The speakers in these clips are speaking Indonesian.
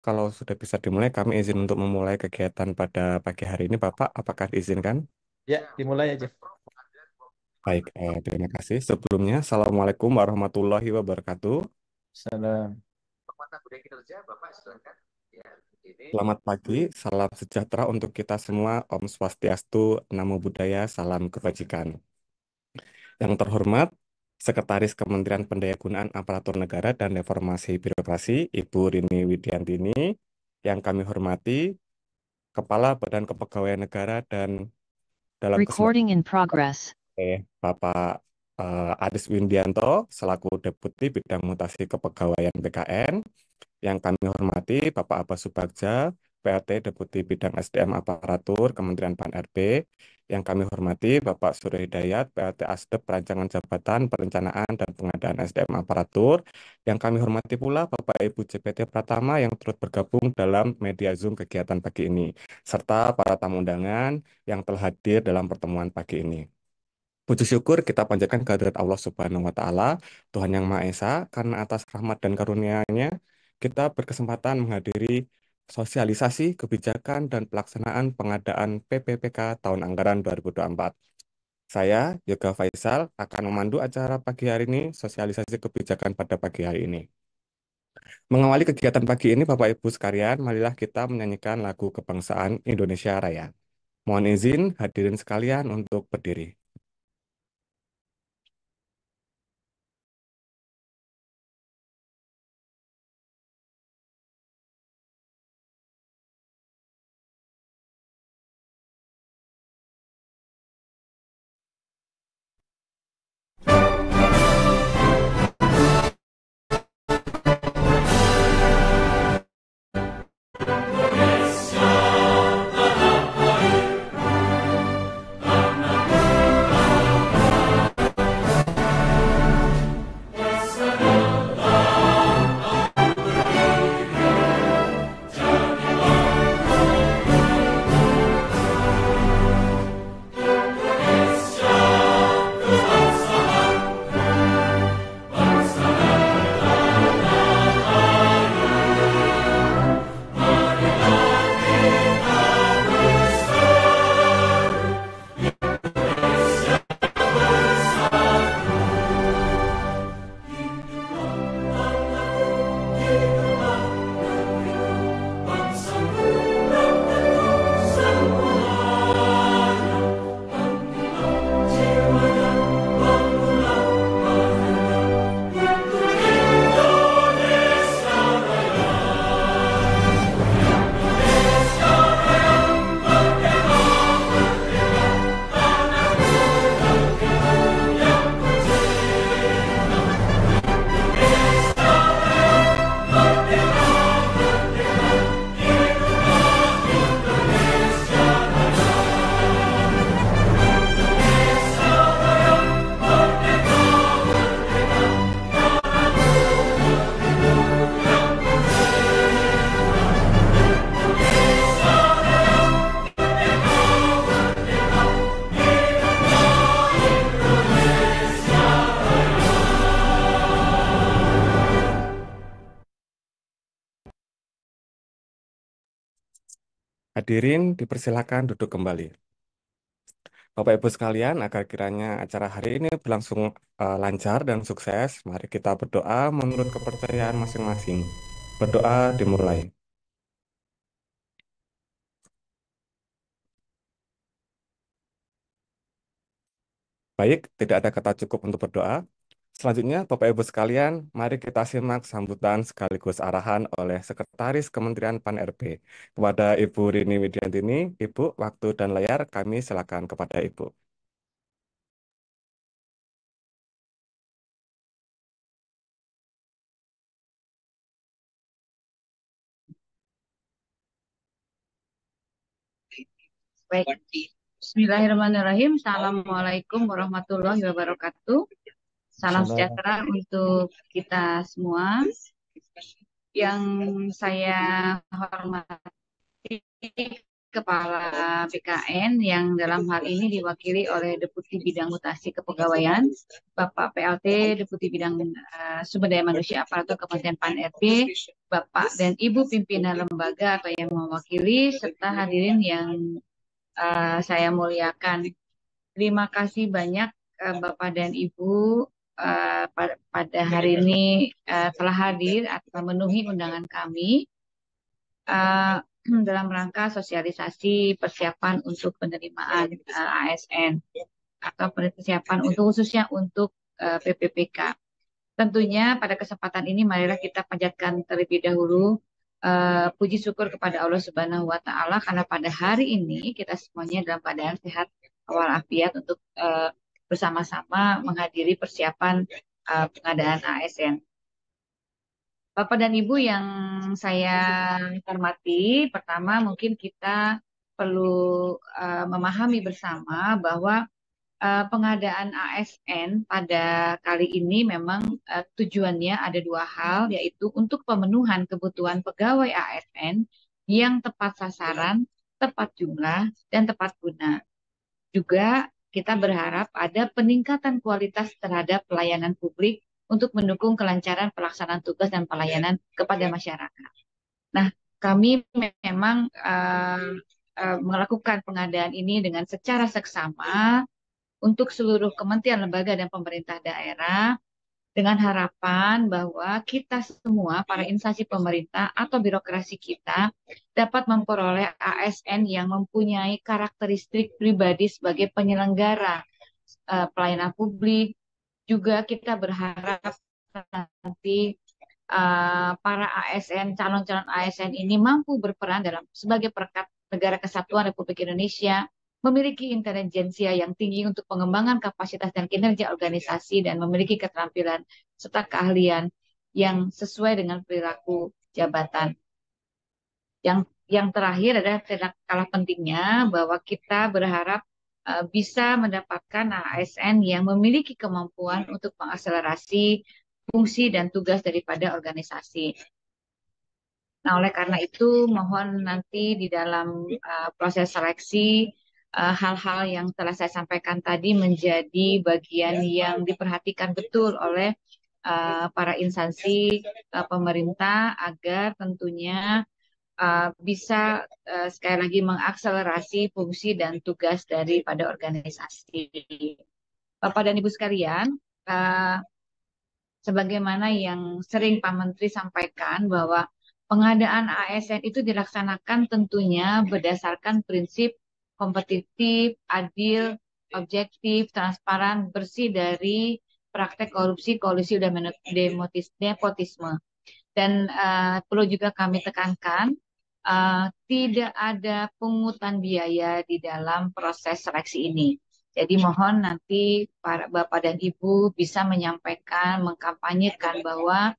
Kalau sudah bisa dimulai, kami izin untuk memulai kegiatan pada pagi hari ini, Bapak. Apakah diizinkan? Ya, dimulai aja. Baik, terima kasih. Sebelumnya, Assalamualaikum warahmatullahi wabarakatuh. Salam. Selamat pagi, salam sejahtera untuk kita semua. Om Swastiastu, Namo Buddhaya, salam kebajikan. Yang terhormat, Sekretaris Kementerian Pendayagunaan Aparatur Negara dan Reformasi Birokrasi, Ibu Rini Widiantini. Yang kami hormati, Kepala Badan Kepegawaian Negara dan dalam kesempatan Recording in progress. Bapak Adis Windianto selaku Deputi Bidang Mutasi Kepegawaian BKN. Yang kami hormati Bapak Abbas Subagja, PLT Deputi Bidang SDM Aparatur Kementerian Pan-RB. Yang kami hormati Bapak Surya Hidayat, PLT Asdep Perancangan Jabatan Perencanaan dan Pengadaan SDM Aparatur. Yang kami hormati pula Bapak Ibu JPT Pratama yang turut bergabung dalam media Zoom kegiatan pagi ini, serta para tamu undangan yang telah hadir dalam pertemuan pagi ini. Puji syukur kita panjatkan kehadirat Allah Subhanahu wa Ta'ala, Tuhan Yang Maha Esa, karena atas rahmat dan karunia-Nya kita berkesempatan menghadiri sosialisasi kebijakan dan pelaksanaan pengadaan PPPK tahun anggaran 2024. Saya, Yoga Faisal, akan memandu acara pagi hari ini, sosialisasi kebijakan pada pagi hari ini. Mengawali kegiatan pagi ini, Bapak Ibu sekalian, marilah kita menyanyikan lagu kebangsaan Indonesia Raya. Mohon izin hadirin sekalian untuk berdiri. Hadirin dipersilakan duduk kembali. Bapak Ibu sekalian, agar kiranya acara hari ini berlangsung lancar dan sukses, mari kita berdoa menurut kepercayaan masing-masing. Berdoa dimulai. Baik, tidak ada kata cukup untuk berdoa. Selanjutnya, Bapak Ibu sekalian, mari kita simak sambutan sekaligus arahan oleh Sekretaris Kementerian Pan-RB. Kepada Ibu Rini Widiantini, Ibu, waktu dan layar kami silakan kepada Ibu. Baik. Bismillahirrahmanirrahim. Assalamualaikum warahmatullahi wabarakatuh. Salam Salam. sejahtera untuk kita semua. Yang saya hormati Kepala BKN yang dalam hal ini diwakili oleh Deputi Bidang Mutasi Kepegawaian, Bapak PLT, Deputi Bidang Sumber Daya Manusia Aparatur Kementerian Pan-RB, Bapak dan Ibu pimpinan lembaga atau yang mewakili, serta hadirin yang saya muliakan. Terima kasih banyak Bapak dan Ibu pada hari ini telah hadir atau memenuhi undangan kami dalam rangka sosialisasi persiapan untuk penerimaan ASN atau persiapan untuk khususnya untuk PPPK. Tentunya pada kesempatan ini marilah kita panjatkan terlebih dahulu puji syukur kepada Allah Subhanahu wa Ta'ala karena pada hari ini kita semuanya dalam keadaan sehat walafiat untuk bersama-sama menghadiri persiapan pengadaan ASN. Bapak dan Ibu yang saya hormati, pertama mungkin kita perlu memahami bersama bahwa pengadaan ASN pada kali ini memang tujuannya ada dua hal, yaitu untuk pemenuhan kebutuhan pegawai ASN yang tepat sasaran, tepat jumlah, dan tepat guna. Juga kita berharap ada peningkatan kualitas terhadap pelayanan publik untuk mendukung kelancaran pelaksanaan tugas dan pelayanan kepada masyarakat. Nah, kami memang melakukan pengadaan ini dengan secara seksama untuk seluruh kementerian, lembaga, dan pemerintah daerah dengan harapan bahwa kita semua, para instansi pemerintah atau birokrasi kita, dapat memperoleh ASN yang mempunyai karakteristik pribadi sebagai penyelenggara pelayanan publik. Juga kita berharap nanti para ASN, calon-calon ASN ini mampu berperan sebagai perekat negara kesatuan Republik Indonesia, memiliki intelijensia yang tinggi untuk pengembangan kapasitas dan kinerja organisasi, dan memiliki keterampilan serta keahlian yang sesuai dengan perilaku jabatan. Yang terakhir adalah tidak kalah pentingnya bahwa kita berharap bisa mendapatkan ASN yang memiliki kemampuan untuk mengakselerasi fungsi dan tugas daripada organisasi. Nah, oleh karena itu, mohon nanti di dalam proses seleksi, hal-hal yang telah saya sampaikan tadi menjadi bagian yang diperhatikan betul oleh para instansi pemerintah agar tentunya bisa sekali lagi mengakselerasi fungsi dan tugas daripada organisasi. Bapak dan Ibu sekalian, sebagaimana yang sering Pak Menteri sampaikan bahwa pengadaan ASN itu dilaksanakan tentunya berdasarkan prinsip kompetitif, adil, objektif, transparan, bersih dari praktek korupsi, kolusi, dan nepotisme. Dan perlu juga kami tekankan, tidak ada pungutan biaya di dalam proses seleksi ini. Jadi mohon nanti para Bapak dan Ibu bisa menyampaikan, mengkampanyekan bahwa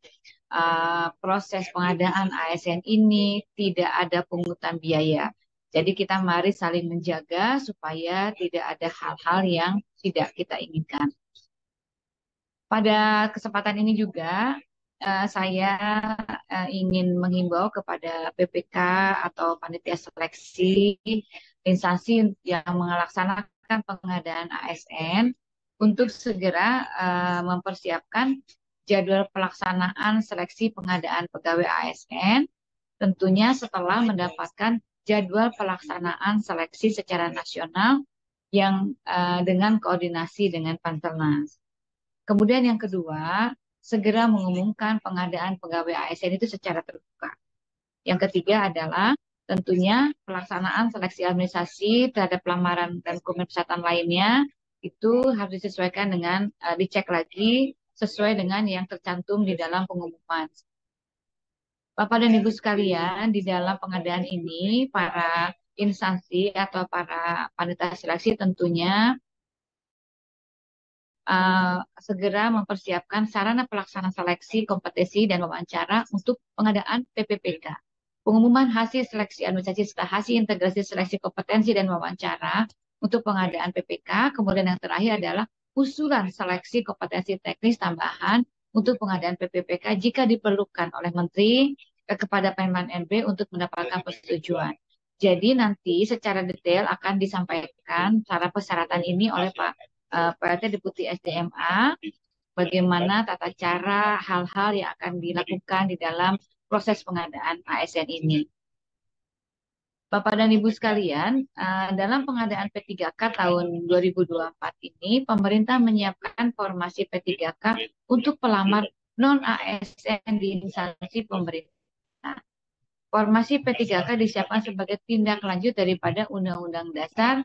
proses pengadaan ASN ini tidak ada pungutan biaya. Jadi kita mari saling menjaga supaya tidak ada hal-hal yang tidak kita inginkan. Pada kesempatan ini juga saya ingin menghimbau kepada PPK atau panitia seleksi instansi yang melaksanakan pengadaan ASN untuk segera mempersiapkan jadwal pelaksanaan seleksi pengadaan pegawai ASN, tentunya setelah mendapatkan jadwal pelaksanaan seleksi secara nasional yang dengan koordinasi dengan Panselnas. Kemudian yang kedua, segera mengumumkan pengadaan pegawai ASN itu secara terbuka. Yang ketiga adalah tentunya pelaksanaan seleksi administrasi terhadap lamaran dan dokumen kesehatan lainnya itu harus disesuaikan dengan dicek lagi sesuai dengan yang tercantum di dalam pengumuman. Bapak dan Ibu sekalian, di dalam pengadaan ini para instansi atau para panitia seleksi tentunya segera mempersiapkan sarana pelaksana seleksi, kompetensi, dan wawancara untuk pengadaan PPPK. Pengumuman hasil seleksi administrasi serta hasil integrasi seleksi kompetensi dan wawancara untuk pengadaan PPK. Kemudian yang terakhir adalah usulan seleksi kompetensi teknis tambahan untuk pengadaan PPPK jika diperlukan oleh Menteri kepada Pemban NB untuk mendapatkan persetujuan. Jadi nanti secara detail akan disampaikan cara persyaratan ini oleh Pak PLT Deputi SDMA, bagaimana tata cara hal-hal yang akan dilakukan di dalam proses pengadaan ASN ini. Bapak dan Ibu sekalian, dalam pengadaan P3K tahun 2024 ini, pemerintah menyiapkan formasi P3K untuk pelamar non-ASN di instansi pemerintah. Formasi P3K disiapkan sebagai tindak lanjut daripada Undang-Undang Dasar,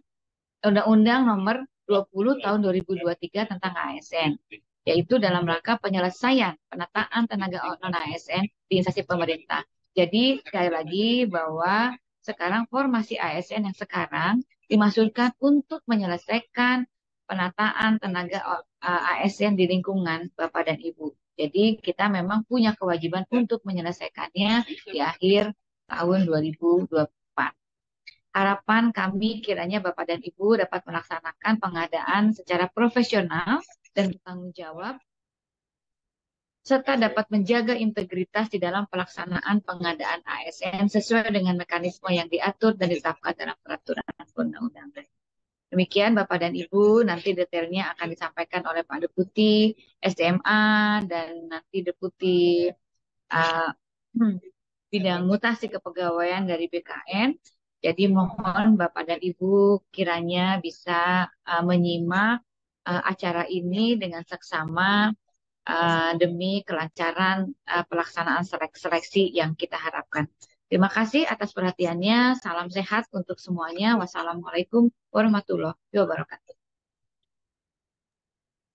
Undang-Undang Nomor 20 Tahun 2023 tentang ASN, yaitu dalam rangka penyelesaian penataan tenaga non-ASN di instansi pemerintah. Jadi sekali lagi bahwa sekarang formasi ASN yang sekarang dimaksudkan untuk menyelesaikan penataan tenaga ASN di lingkungan Bapak dan Ibu. Jadi kita memang punya kewajiban untuk menyelesaikannya di akhir tahun 2024. Harapan kami kiranya Bapak dan Ibu dapat melaksanakan pengadaan secara profesional dan bertanggung jawab, serta dapat menjaga integritas di dalam pelaksanaan pengadaan ASN sesuai dengan mekanisme yang diatur dan ditetapkan dalam peraturan undang-undang. Demikian Bapak dan Ibu, nanti detailnya akan disampaikan oleh Pak Deputi SDMA dan nanti Deputi uh, Bidang Mutasi Kepegawaian dari BKN. Jadi mohon Bapak dan Ibu kiranya bisa menyimak acara ini dengan seksama demi kelancaran pelaksanaan seleksi yang kita harapkan. Terima kasih atas perhatiannya. Salam sehat untuk semuanya. Wassalamualaikum warahmatullahi wabarakatuh.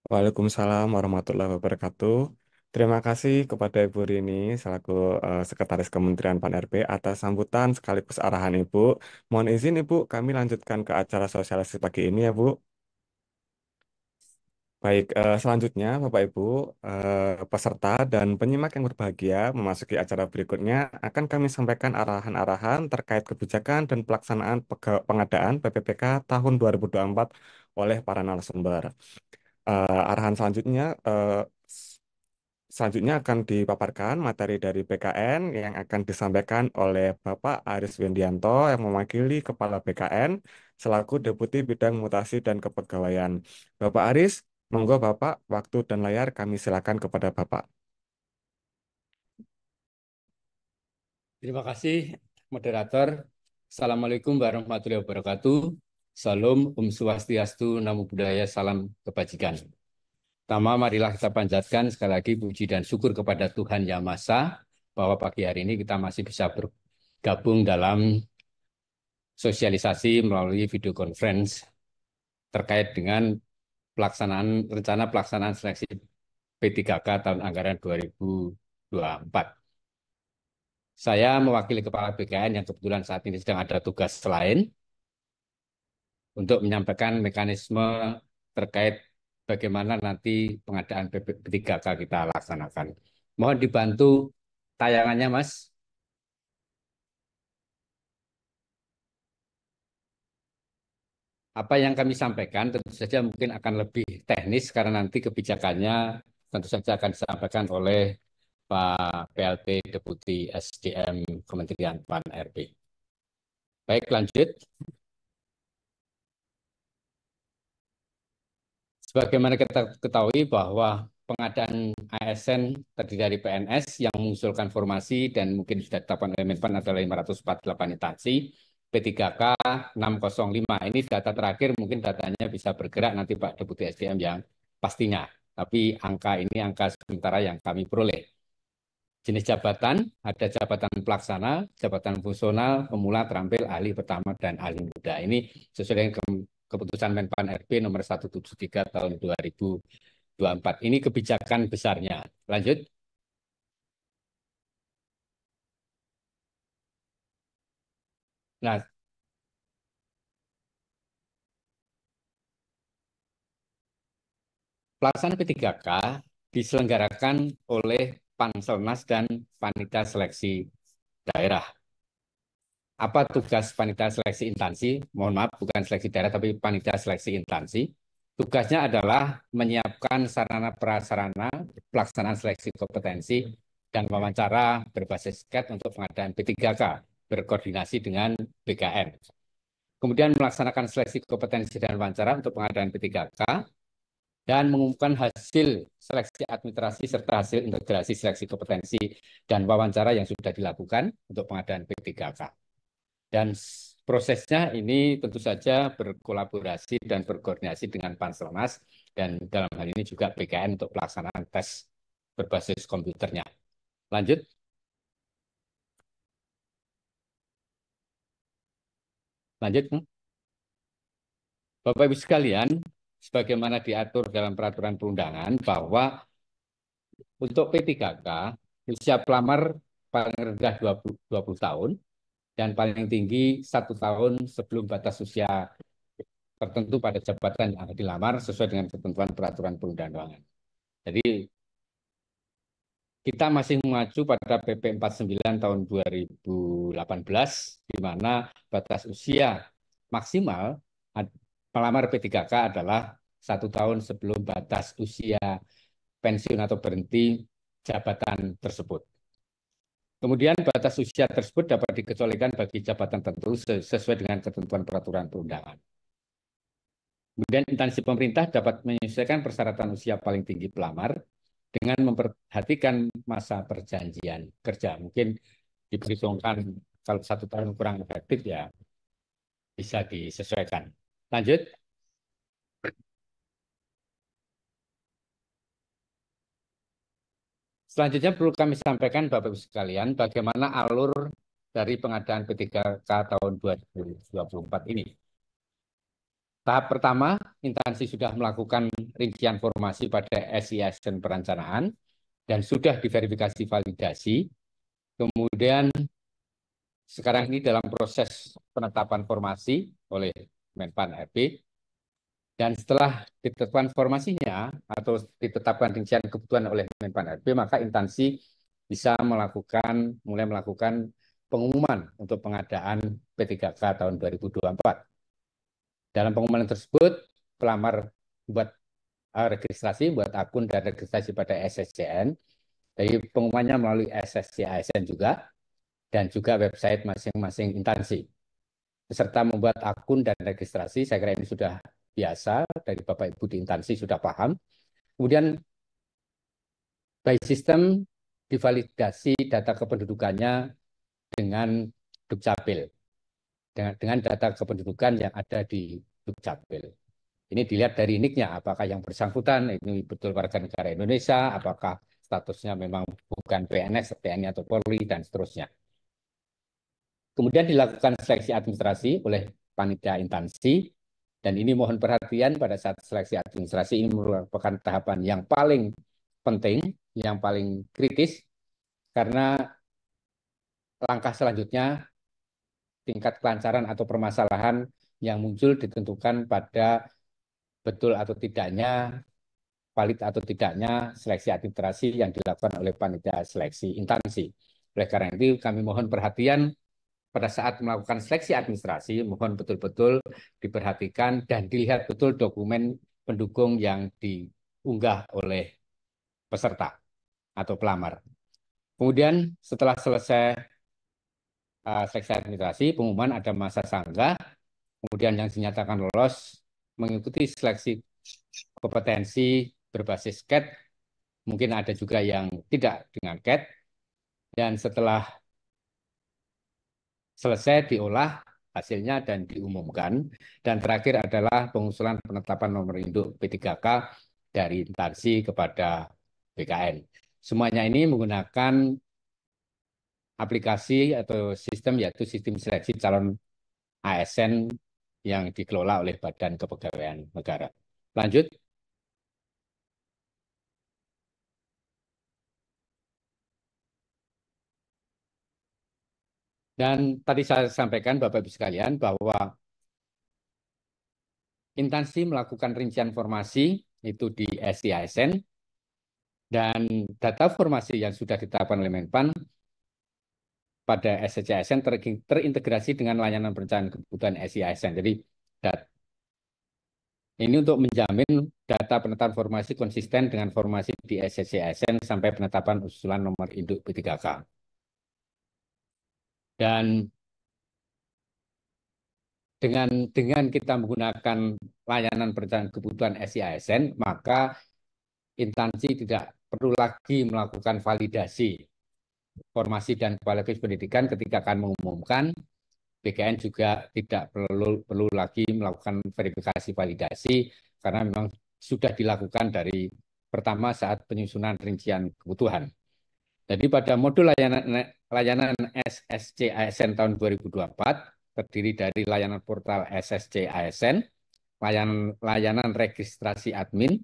Waalaikumsalam warahmatullahi wabarakatuh. Terima kasih kepada Ibu Rini selaku Sekretaris Kementerian Pan-RB atas sambutan sekaligus arahan Ibu. Mohon izin Ibu, kami lanjutkan ke acara sosialisasi pagi ini ya Bu. Baik, selanjutnya Bapak Ibu, peserta dan penyimak yang berbahagia memasuki acara berikutnya akan kami sampaikan arahan-arahan terkait kebijakan dan pelaksanaan pengadaan PPPK tahun 2024 oleh para narasumber. Arahan selanjutnya akan dipaparkan materi dari BKN yang akan disampaikan oleh Bapak Aris Windianto yang mewakili Kepala BKN selaku Deputi Bidang Mutasi dan Kepegawaian. Bapak Aris, monggo Bapak, waktu dan layar kami silakan kepada Bapak. Terima kasih, moderator. Assalamualaikum warahmatullahi wabarakatuh. Salam, Om Swastiastu, Namo Buddhaya, salam kebajikan. Pertama, marilah kita panjatkan sekali lagi puji dan syukur kepada Tuhan Yang Maha Esa bahwa pagi hari ini kita masih bisa bergabung dalam sosialisasi melalui video conference terkait dengan rencana pelaksanaan seleksi P3K tahun anggaran 2024. Saya mewakili Kepala BKN yang kebetulan saat ini sedang ada tugas lain untuk menyampaikan mekanisme terkait bagaimana nanti pengadaan P3K kita laksanakan. Mohon dibantu tayangannya, Mas. Apa yang kami sampaikan tentu saja mungkin akan lebih teknis karena nanti kebijakannya tentu saja akan disampaikan oleh Pak PLT Deputi SDM Kementerian Pan-RB. Baik, lanjut. Sebagaimana kita ketahui bahwa pengadaan ASN terdiri dari PNS yang mengusulkan formasi dan mungkin sudah ditetapkan oleh Menpan adalah 548 instansi, P3K 605. Ini data terakhir, mungkin datanya bisa bergerak nanti Pak Deputi SDM yang pastinya. Tapi angka ini angka sementara yang kami peroleh. Jenis jabatan, ada jabatan pelaksana, jabatan fungsional, pemula, terampil, ahli pertama, dan ahli muda. Ini sesuai dengan keputusan Menpan RB nomor 173 tahun 2024. Ini kebijakan besarnya. Lanjut. Nah, pelaksanaan P3K diselenggarakan oleh Panselnas dan Panitia Seleksi Daerah. Apa tugas Panitia Seleksi Instansi? Mohon maaf, bukan seleksi daerah, tapi Panitia Seleksi Instansi. Tugasnya adalah menyiapkan sarana prasarana pelaksanaan seleksi kompetensi dan wawancara berbasis SKET untuk pengadaan P3K berkoordinasi dengan BKN. Kemudian melaksanakan seleksi kompetensi dan wawancara untuk pengadaan P3K, dan mengumumkan hasil seleksi administrasi serta hasil integrasi seleksi kompetensi dan wawancara yang sudah dilakukan untuk pengadaan P3K. Dan prosesnya ini tentu saja berkolaborasi dan berkoordinasi dengan Panselmas dan dalam hal ini juga BKN untuk pelaksanaan tes berbasis komputernya. Lanjut. Lanjut. Bapak Ibu sekalian, sebagaimana diatur dalam peraturan perundangan bahwa untuk P3K usia pelamar paling rendah 20 tahun dan paling tinggi 1 tahun sebelum batas usia tertentu pada jabatan yang akan dilamar sesuai dengan ketentuan peraturan perundangan. Jadi kita masih mengacu pada PP 49 tahun 2018 di mana batas usia maksimal pelamar P3K adalah 1 tahun sebelum batas usia pensiun atau berhenti jabatan tersebut. Kemudian batas usia tersebut dapat dikecualikan bagi jabatan tertentu sesuai dengan ketentuan peraturan perundangan. Kemudian instansi pemerintah dapat menyesuaikan persyaratan usia paling tinggi pelamar dengan memperhatikan masa perjanjian kerja. Mungkin diperhitungkan kalau 1 tahun kurang efektif ya bisa disesuaikan. Lanjut. Selanjutnya perlu kami sampaikan Bapak Ibu sekalian bagaimana alur dari pengadaan P3K tahun 2024 ini. Tahap pertama, instansi sudah melakukan rincian formasi pada SISN perencanaan dan sudah diverifikasi validasi. Kemudian sekarang ini dalam proses penetapan formasi oleh Menpan RB. Dan setelah ditetapkan formasinya atau ditetapkan rincian kebutuhan oleh Menpan RB, maka instansi bisa mulai melakukan pengumuman untuk pengadaan P3K tahun 2024. Dalam pengumuman tersebut, pelamar buat registrasi, buat akun dan registrasi pada SSCN. Jadi pengumumannya melalui SSCASN juga, dan juga website masing-masing instansi. Beserta membuat akun dan registrasi, saya kira ini sudah biasa, dari Bapak Ibu di instansi sudah paham. Kemudian by system divalidasi data kependudukannya dengan Dukcapil, dengan data kependudukan yang ada di Dukcapil. Ini dilihat dari NIK-nya, apakah yang bersangkutan ini betul warga negara Indonesia, apakah statusnya memang bukan PNS, TNI atau Polri, dan seterusnya. Kemudian dilakukan seleksi administrasi oleh panitia instansi, dan ini mohon perhatian pada saat seleksi administrasi ini merupakan tahapan yang paling penting, yang paling kritis, karena langkah selanjutnya tingkat kelancaran atau permasalahan yang muncul ditentukan pada betul atau tidaknya, valid atau tidaknya seleksi administrasi yang dilakukan oleh panitia seleksi instansi. Oleh karena itu kami mohon perhatian pada saat melakukan seleksi administrasi, mohon betul-betul diperhatikan dan dilihat betul dokumen pendukung yang diunggah oleh peserta atau pelamar. Kemudian setelah selesai seleksi administrasi, pengumuman ada masa sanggah, kemudian yang dinyatakan lolos mengikuti seleksi kompetensi berbasis CAT, mungkin ada juga yang tidak dengan CAT, dan setelah selesai diolah hasilnya dan diumumkan. Dan terakhir adalah pengusulan penetapan nomor induk P3K dari instansi kepada BKN. Semuanya ini menggunakan aplikasi atau sistem, yaitu sistem seleksi calon ASN yang dikelola oleh Badan Kepegawaian Negara. Lanjut. Dan tadi saya sampaikan Bapak Ibu sekalian bahwa instansi melakukan rincian formasi itu di SISN, dan data formasi yang sudah ditetapkan oleh Menpan pada SCASN terintegrasi dengan layanan perencanaan kebutuhan SISN. Jadi ini untuk menjamin data penetapan formasi konsisten dengan formasi di SCASN sampai penetapan usulan nomor induk P3K. Dan dengan kita menggunakan layanan perencanaan kebutuhan SIASN, maka instansi tidak perlu lagi melakukan validasi formasi dan kualifikasi pendidikan ketika akan mengumumkan. BKN juga tidak perlu lagi melakukan verifikasi validasi karena memang sudah dilakukan dari pertama saat penyusunan rincian kebutuhan. Jadi pada modul layanan SSC ASN tahun 2024 terdiri dari layanan portal SSC ASN, layanan registrasi admin,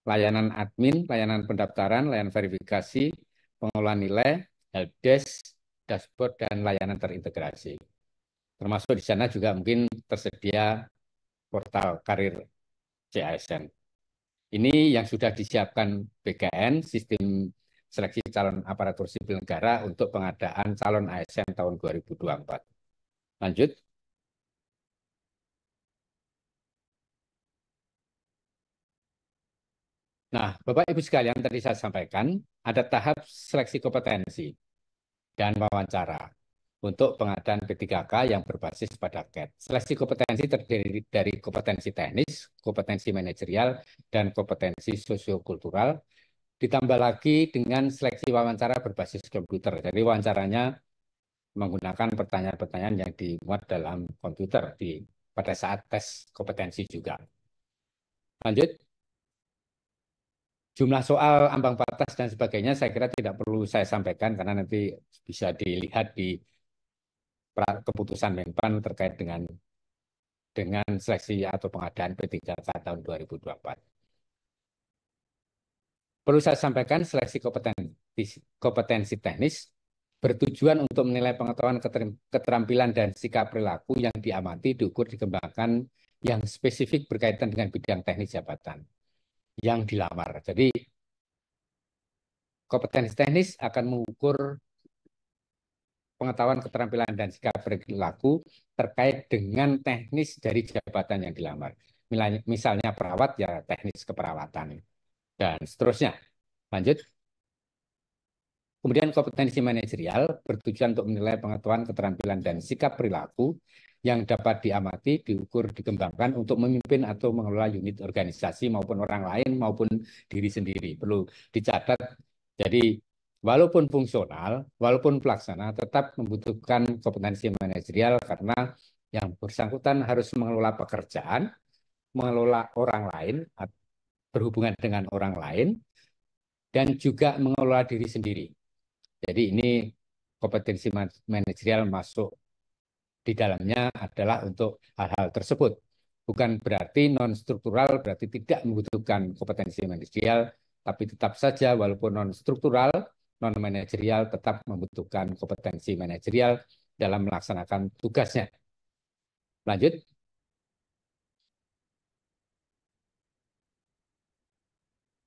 layanan pendaftaran, layanan verifikasi, pengolahan nilai, helpdesk, dashboard, dan layanan terintegrasi. Termasuk di sana juga mungkin tersedia portal karir CASN. Ini yang sudah disiapkan BKN, sistem seleksi calon aparatur sipil negara untuk pengadaan calon ASN tahun 2024. Lanjut. Nah, Bapak Ibu sekalian, tadi saya sampaikan ada tahap seleksi kompetensi dan wawancara untuk pengadaan P3K yang berbasis pada CAT. Seleksi kompetensi terdiri dari kompetensi teknis, kompetensi manajerial, dan kompetensi sosiokultural, ditambah lagi dengan seleksi wawancara berbasis komputer. Jadi wawancaranya menggunakan pertanyaan-pertanyaan yang dimuat dalam komputer pada saat tes kompetensi juga. Lanjut. Jumlah soal, ambang batas, dan sebagainya saya kira tidak perlu saya sampaikan karena nanti bisa dilihat di keputusan Menpan terkait dengan seleksi atau pengadaan P3K tahun 2024. Perlu saya sampaikan seleksi kompetensi teknis bertujuan untuk menilai pengetahuan, keterampilan, dan sikap perilaku yang diamati, diukur, dikembangkan yang spesifik berkaitan dengan bidang teknis jabatan yang dilamar. Jadi kompetensi teknis akan mengukur pengetahuan, keterampilan, dan sikap perilaku terkait dengan teknis dari jabatan yang dilamar. Misalnya perawat, ya teknis keperawatan, dan seterusnya. Lanjut. Kemudian kompetensi manajerial bertujuan untuk menilai pengetahuan, keterampilan, dan sikap perilaku yang dapat diamati, diukur, dikembangkan untuk memimpin atau mengelola unit organisasi maupun orang lain maupun diri sendiri. Perlu dicatat, jadi walaupun fungsional, walaupun pelaksana, tetap membutuhkan kompetensi manajerial karena yang bersangkutan harus mengelola pekerjaan, mengelola orang lain, berhubungan dengan orang lain, dan juga mengelola diri sendiri. Jadi ini kompetensi manajerial masuk di dalamnya adalah untuk hal-hal tersebut. Bukan berarti non-struktural, berarti tidak membutuhkan kompetensi manajerial, tapi tetap saja walaupun non-struktural, non-manajerial tetap membutuhkan kompetensi manajerial dalam melaksanakan tugasnya. Lanjut.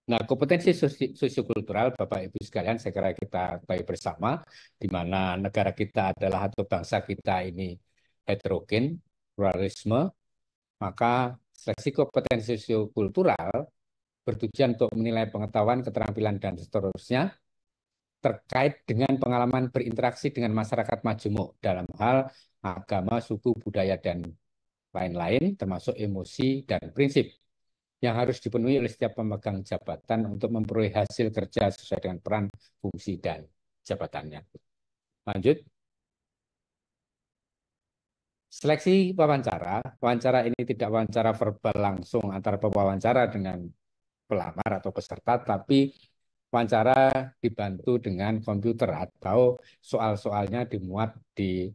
Nah, kompetensi sosiokultural, Bapak Ibu sekalian, saya kira kita ketahui bersama, di mana negara kita adalah atau bangsa kita ini heterogen, pluralisme, maka seleksi kompetensi sosiokultural bertujuan untuk menilai pengetahuan, keterampilan, dan seterusnya terkait dengan pengalaman berinteraksi dengan masyarakat majemuk dalam hal agama, suku, budaya, dan lain-lain, termasuk emosi dan prinsip yang harus dipenuhi oleh setiap pemegang jabatan untuk memperoleh hasil kerja sesuai dengan peran, fungsi, dan jabatannya. Lanjut. Seleksi wawancara. Wawancara ini tidak wawancara verbal langsung antara pewawancara dengan pelamar atau peserta, tapi wawancara dibantu dengan komputer atau soal-soalnya dimuat di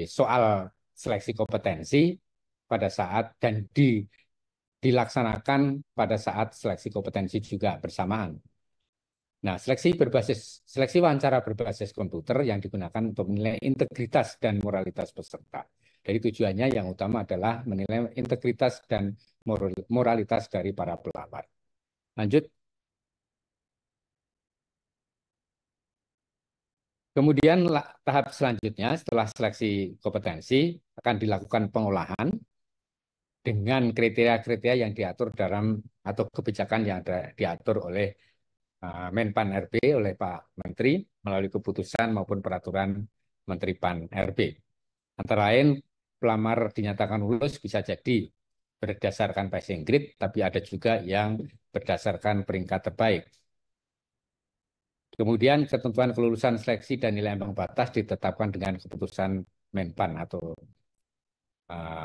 soal seleksi kompetensi pada saat dan dilaksanakan pada saat seleksi kompetensi juga bersamaan. Nah, seleksi wawancara berbasis komputer yang digunakan untuk menilai integritas dan moralitas peserta. Jadi tujuannya yang utama adalah menilai integritas dan moralitas dari para pelamar. Lanjut. Kemudian tahap selanjutnya setelah seleksi kompetensi akan dilakukan pengolahan dengan kriteria-kriteria yang diatur dalam atau kebijakan yang diatur oleh Menpan RB, oleh Pak Menteri melalui keputusan maupun peraturan Menteri Pan RB. Antara lain pelamar dinyatakan lulus bisa jadi berdasarkan passing grade, tapi ada juga yang berdasarkan peringkat terbaik. Kemudian ketentuan kelulusan seleksi dan nilai ambang batas ditetapkan dengan keputusan Menpan atau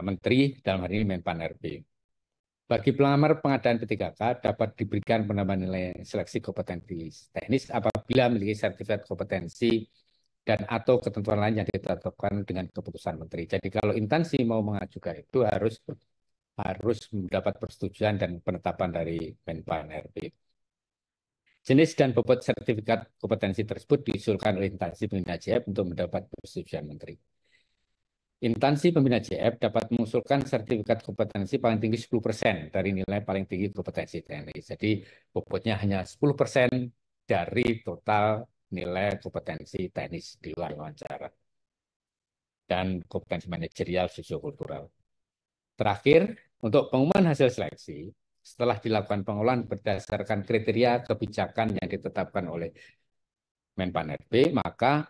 Menteri, dalam hal ini Menpan RB. Bagi pelamar pengadaan P3K dapat diberikan penambahan nilai seleksi kompetensi teknis apabila memiliki sertifikat kompetensi dan atau ketentuan lain yang ditetapkan dengan keputusan Menteri. Jadi kalau instansi mau mengajukan itu harus mendapat persetujuan dan penetapan dari Menpan RB. Jenis dan bobot sertifikat kompetensi tersebut diusulkan oleh instansi pembina JF untuk mendapat persetujuan Menteri. Instansi pembina JF dapat mengusulkan sertifikat kompetensi paling tinggi 10% dari nilai paling tinggi kompetensi teknis. Jadi bobotnya hanya 10% dari total nilai kompetensi teknis di luar wawancara dan kompetensi manajerial sosiokultural. Terakhir, untuk pengumuman hasil seleksi, setelah dilakukan pengolahan berdasarkan kriteria kebijakan yang ditetapkan oleh Menpan RB, maka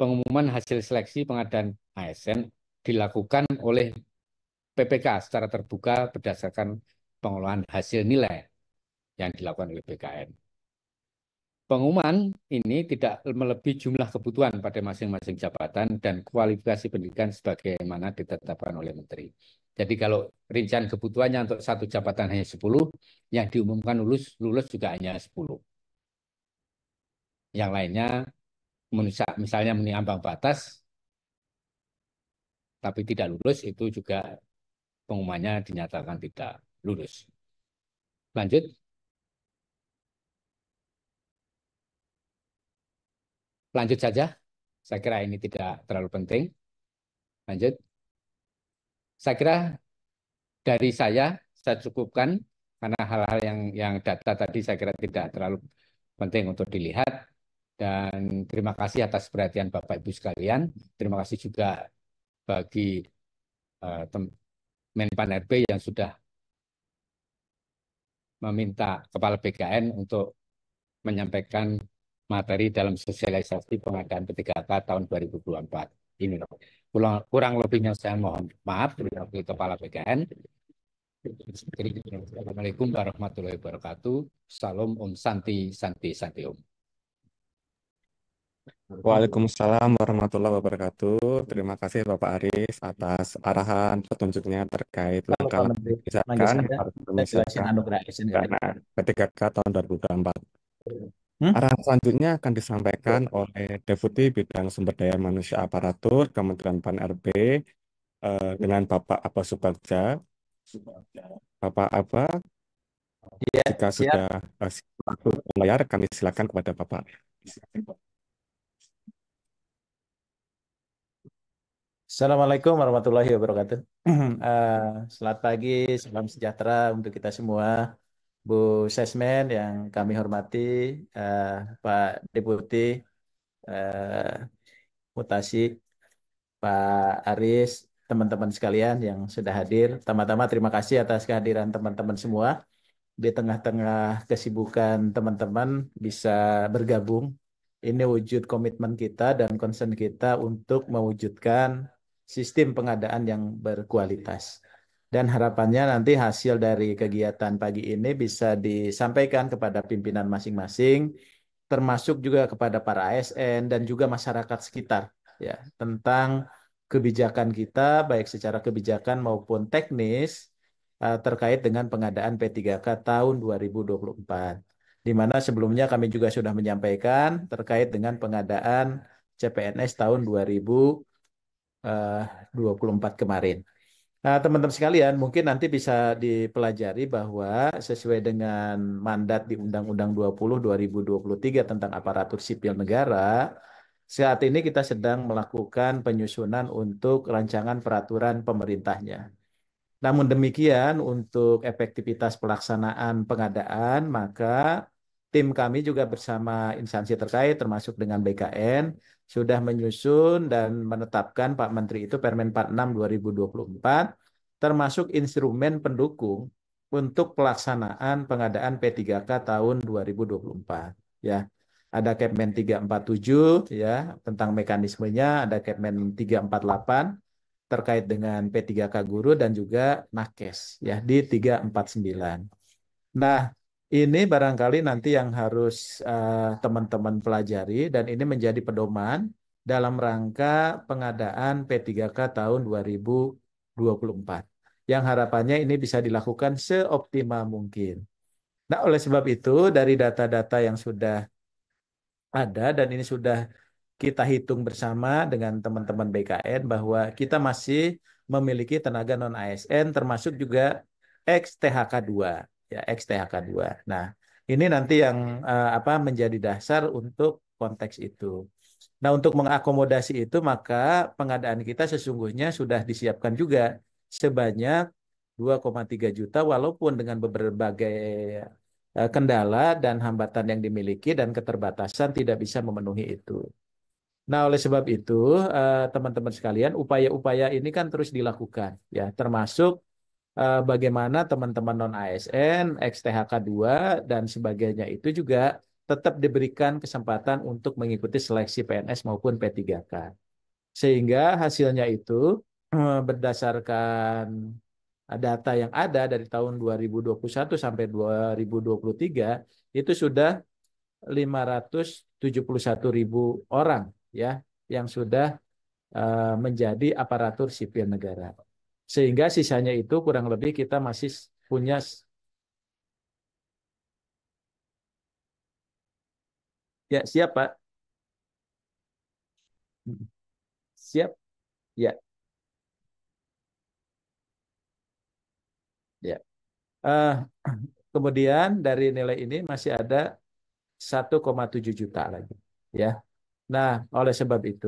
pengumuman hasil seleksi pengadaan ASN dilakukan oleh PPK secara terbuka berdasarkan pengolahan hasil nilai yang dilakukan oleh BKN. Pengumuman ini tidak melebihi jumlah kebutuhan pada masing-masing jabatan dan kualifikasi pendidikan sebagaimana ditetapkan oleh Menteri. Jadi kalau rincian kebutuhannya untuk satu jabatan hanya 10, yang diumumkan lulus juga hanya 10. Yang lainnya misalnya memenuhi ambang batas tapi tidak lulus, itu juga pengumumannya dinyatakan tidak lulus. Lanjut. Lanjut saja. Saya kira ini tidak terlalu penting. Lanjut. Saya kira dari saya cukupkan karena hal-hal yang data tadi saya kira tidak terlalu penting untuk dilihat. Dan terima kasih atas perhatian Bapak Ibu sekalian. Terima kasih juga bagi Menpan RB yang sudah meminta Kepala BKN untuk menyampaikan materi dalam sosialisasi pengadaan P3K tahun 2024. Ini kurang lebihnya saya mohon maaf dari Kepala BKN. Assalamualaikum warahmatullahi wabarakatuh. Salam Om Santi Santi Santi Om. Waalaikumsalam warahmatullahi wabarakatuh. Terima kasih Bapak Aris atas arahan petunjuknya terkait Halo Pak langkah-langkah Menteri, manggil kebijakan saya. yang harus Saya jelasin disiapkan anugerah ASN kali. karena P3K tahun 2024. Hmm? Arahan selanjutnya akan disampaikan oleh Deputi Bidang Sumber Daya Manusia Aparatur Kementerian Pan RB dengan Bapak Abba Subagja. Bapak Abba, Ya, jika siap. sudah siap layar, kami silakan kepada Bapak. Assalamualaikum warahmatullahi wabarakatuh. Selamat pagi, salam sejahtera untuk kita semua. Bu Sesmen yang kami hormati, Pak Deputi Mutasi, Pak Aris, teman-teman sekalian yang sudah hadir. Tama-tama terima kasih atas kehadiran teman-teman semua. Di tengah-tengah kesibukan teman-teman bisa bergabung. Ini wujud komitmen kita dan concern kita untuk mewujudkan sistem pengadaan yang berkualitas. Dan harapannya nanti hasil dari kegiatan pagi ini bisa disampaikan kepada pimpinan masing-masing, termasuk juga kepada para ASN dan juga masyarakat sekitar, ya, tentang kebijakan kita, baik secara kebijakan maupun teknis, terkait dengan pengadaan P3K tahun 2024. Di mana sebelumnya kami juga sudah menyampaikan terkait dengan pengadaan CPNS tahun 2024 kemarin. Nah, teman-teman sekalian, mungkin nanti bisa dipelajari bahwa sesuai dengan mandat di Undang-Undang 20 tentang aparatur sipil negara, saat ini kita sedang melakukan penyusunan untuk rancangan peraturan pemerintahnya. Namun demikian, untuk efektivitas pelaksanaan pengadaan, maka tim kami juga bersama instansi terkait, termasuk dengan BKN, sudah menyusun dan menetapkan Pak Menteri itu Permen 46 2024, termasuk instrumen pendukung untuk pelaksanaan pengadaan P3K tahun 2024. Ya, ada Kepmen 347 ya tentang mekanismenya, ada Kepmen 348 terkait dengan P3K guru dan juga nakes ya di 349. Nah, ini barangkali nanti yang harus teman-teman pelajari dan ini menjadi pedoman dalam rangka pengadaan P3K tahun 2024. Yang harapannya ini bisa dilakukan seoptimal mungkin. Nah, oleh sebab itu dari data-data yang sudah ada dan ini sudah kita hitung bersama dengan teman-teman BKN bahwa kita masih memiliki tenaga non ASN termasuk juga ex THK2 ya ex THK2. Nah, ini nanti yang menjadi dasar untuk konteks itu. Nah, untuk mengakomodasi itu maka pengadaan kita sesungguhnya sudah disiapkan juga sebanyak 2,3 juta walaupun dengan berbagai kendala dan hambatan yang dimiliki dan keterbatasan tidak bisa memenuhi itu. Nah, oleh sebab itu, teman-teman sekalian, upaya-upaya ini kan terus dilakukan, ya, termasuk bagaimana teman-teman non-ASN, ex-THK2, dan sebagainya itu juga tetap diberikan kesempatan untuk mengikuti seleksi PNS maupun P3K. Sehingga hasilnya itu berdasarkan data yang ada dari tahun 2021 sampai 2023, itu sudah 571.000 orang ya yang sudah menjadi aparatur sipil negara. Sehingga sisanya itu kurang lebih kita masih punya ya siap Pak. Siap ya ya. Eh, kemudian dari nilai ini masih ada 1,7 juta lagi ya. Nah, oleh sebab itu,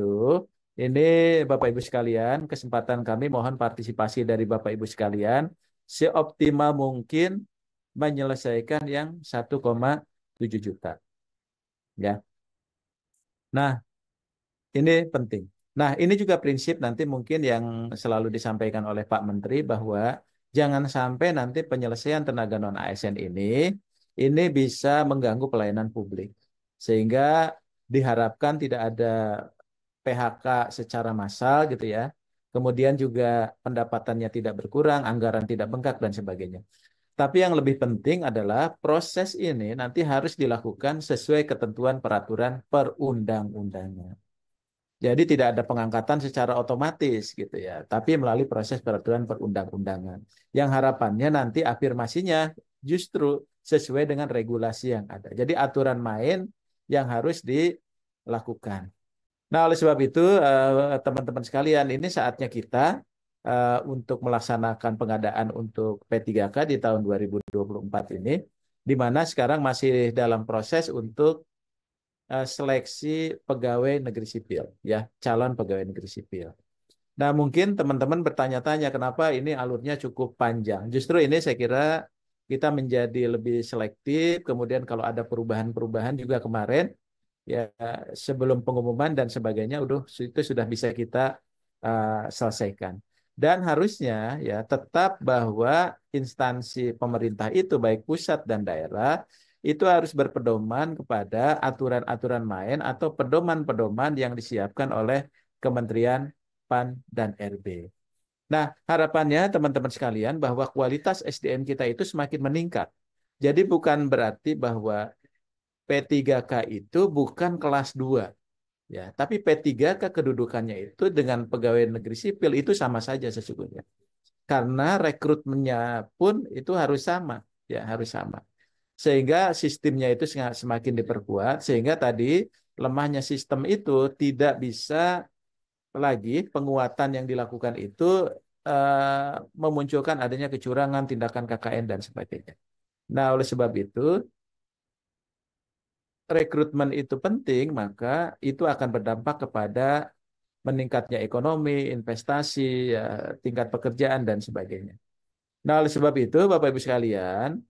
ini Bapak Ibu sekalian, kesempatan kami mohon partisipasi dari Bapak Ibu sekalian seoptimal mungkin menyelesaikan yang 1,7 juta. Ya. Nah, ini penting. Nah, ini juga prinsip nanti mungkin yang selalu disampaikan oleh Pak Menteri bahwa jangan sampai nanti penyelesaian tenaga non ASN ini bisa mengganggu pelayanan publik. Sehingga diharapkan tidak ada PHK secara massal gitu ya. Kemudian juga pendapatannya tidak berkurang, anggaran tidak bengkak dan sebagainya. Tapi yang lebih penting adalah proses ini nanti harus dilakukan sesuai ketentuan peraturan perundang-undangan. Jadi tidak ada pengangkatan secara otomatis gitu ya, tapi melalui proses peraturan perundang-undangan. Yang harapannya nanti afirmasinya justru sesuai dengan regulasi yang ada. Jadi aturan main yang harus dilakukan. Nah, oleh sebab itu, teman-teman sekalian, ini saatnya kita untuk melaksanakan pengadaan untuk P3K di tahun 2024 ini, di mana sekarang masih dalam proses untuk seleksi pegawai negeri sipil, ya, calon pegawai negeri sipil. Nah, mungkin teman-teman bertanya-tanya kenapa ini alurnya cukup panjang. Justru ini saya kira kita menjadi lebih selektif, kemudian kalau ada perubahan-perubahan juga kemarin, ya sebelum pengumuman dan sebagainya itu sudah bisa kita selesaikan. Dan harusnya ya tetap bahwa instansi pemerintah itu baik pusat dan daerah itu harus berpedoman kepada aturan-aturan main atau pedoman-pedoman yang disiapkan oleh Kementerian PAN dan RB. Nah, harapannya teman-teman sekalian bahwa kualitas SDM kita itu semakin meningkat. Jadi bukan berarti bahwa P3K itu bukan kelas 2 ya, tapi P3K kedudukannya itu dengan pegawai negeri sipil itu sama saja sesungguhnya. Karena rekrutmennya pun itu harus sama, ya harus sama. Sehingga sistemnya itu semakin diperkuat sehingga tadi lemahnya sistem itu tidak bisa lagi penguatan yang dilakukan itu memunculkan adanya kecurangan, tindakan KKN dan sebagainya. Nah, oleh sebab itu rekrutmen itu penting, maka itu akan berdampak kepada meningkatnya ekonomi, investasi, ya, tingkat pekerjaan, dan sebagainya. Nah, oleh sebab itu, Bapak Ibu sekalian,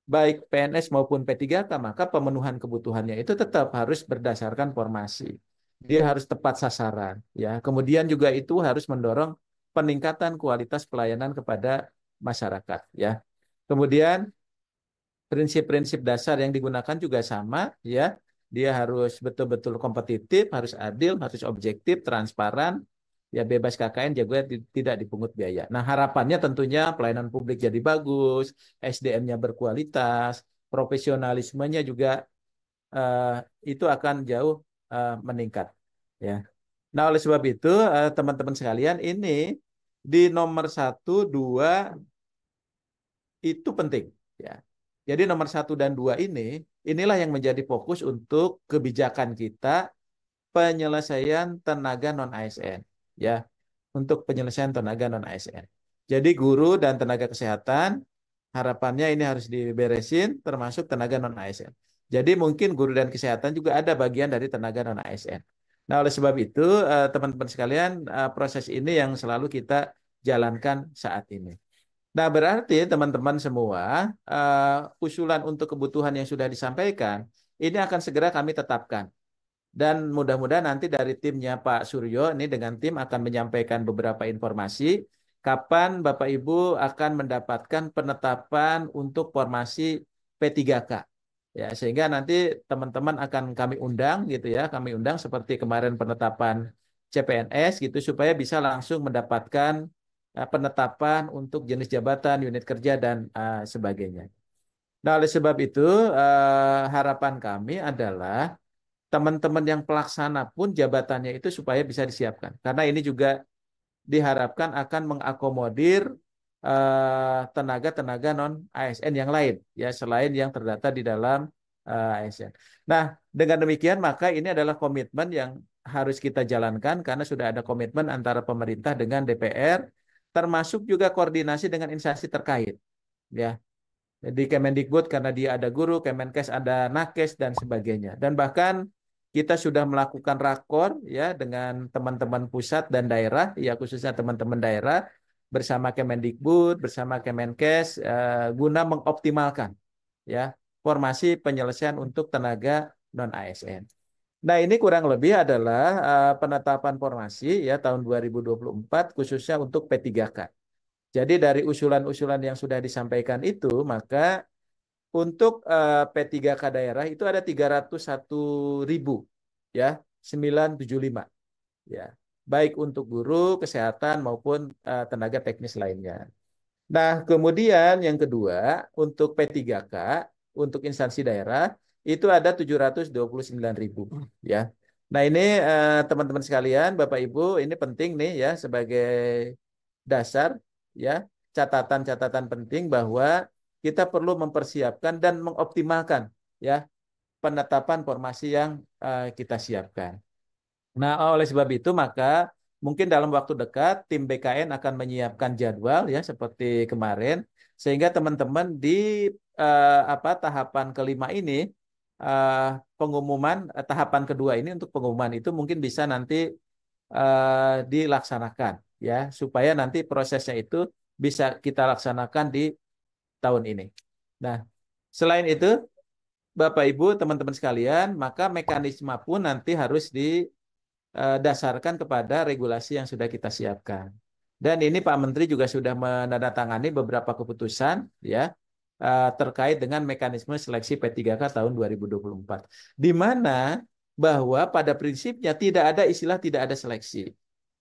baik PNS maupun P3K, maka pemenuhan kebutuhannya itu tetap harus berdasarkan formasi. Dia harus tepat sasaran. Ya. Kemudian juga itu harus mendorong peningkatan kualitas pelayanan kepada masyarakat. Ya. Kemudian prinsip-prinsip dasar yang digunakan juga sama, ya. Dia harus betul-betul kompetitif, harus adil, harus objektif, transparan, ya bebas KKN juga tidak dipungut biaya. Nah, harapannya tentunya pelayanan publik jadi bagus, SDM-nya berkualitas, profesionalismenya juga eh, itu akan jauh meningkat. Ya. Nah, oleh sebab itu, teman-teman sekalian, ini di nomor 1, 2 itu penting. Ya. Jadi nomor 1 dan 2 inilah yang menjadi fokus untuk kebijakan kita penyelesaian tenaga non-ASN. Ya, untuk penyelesaian tenaga non-ASN. Jadi guru dan tenaga kesehatan, harapannya ini harus diberesin, termasuk tenaga non-ASN. Jadi mungkin guru dan kesehatan juga ada bagian dari tenaga non-ASN. Nah, oleh sebab itu, teman-teman sekalian, proses ini yang selalu kita jalankan saat ini. Nah, berarti teman-teman semua, usulan untuk kebutuhan yang sudah disampaikan, ini akan segera kami tetapkan. Dan mudah-mudahan nanti dari timnya Pak Suryo ini dengan tim akan menyampaikan beberapa informasi kapan Bapak Ibu akan mendapatkan penetapan untuk formasi P3K. Ya, sehingga nanti teman-teman akan kami undang gitu ya, kami undang seperti kemarin penetapan CPNS gitu supaya bisa langsung mendapatkan penetapan untuk jenis jabatan, unit kerja dan sebagainya. Nah, oleh sebab itu harapan kami adalah teman-teman yang pelaksana pun jabatannya itu supaya bisa disiapkan. Karena ini juga diharapkan akan mengakomodir tenaga-tenaga non ASN yang lain ya selain yang terdata di dalam ASN. Nah, dengan demikian maka ini adalah komitmen yang harus kita jalankan karena sudah ada komitmen antara pemerintah dengan DPR termasuk juga koordinasi dengan instansi terkait ya. Jadi Kemendikbud karena dia ada guru, Kemenkes ada nakes dan sebagainya. Dan bahkan kita sudah melakukan rakor ya dengan teman-teman pusat dan daerah, ya khususnya teman-teman daerah bersama Kemendikbud, bersama Kemenkes guna mengoptimalkan ya formasi penyelesaian untuk tenaga non ASN. Nah, ini kurang lebih adalah penetapan formasi ya tahun 2024 khususnya untuk P3K. Jadi dari usulan-usulan yang sudah disampaikan itu, maka untuk P3K daerah itu ada 301.000 ya 975 ya. Baik untuk guru, kesehatan maupun tenaga teknis lainnya. Nah, kemudian yang kedua untuk P3K untuk instansi daerah itu ada 729.000 ya. Nah, ini teman-teman sekalian, Bapak Ibu, ini penting nih ya sebagai dasar ya, catatan-catatan penting bahwa kita perlu mempersiapkan dan mengoptimalkan ya penetapan formasi yang kita siapkan. Nah, oleh sebab itu maka mungkin dalam waktu dekat tim BKN akan menyiapkan jadwal ya seperti kemarin sehingga teman-teman di tahapan kelima ini pengumuman tahapan kedua ini untuk pengumuman itu mungkin bisa nanti dilaksanakan ya supaya nanti prosesnya itu bisa kita laksanakan di tahun ini. Nah, selain itu Bapak Ibu teman-teman sekalian, maka mekanisme pun nanti harus didasarkan kepada regulasi yang sudah kita siapkan. Dan ini Pak Menteri juga sudah menandatangani beberapa keputusan ya terkait dengan mekanisme seleksi P3K tahun 2024. Di mana bahwa pada prinsipnya tidak ada istilah tidak ada seleksi.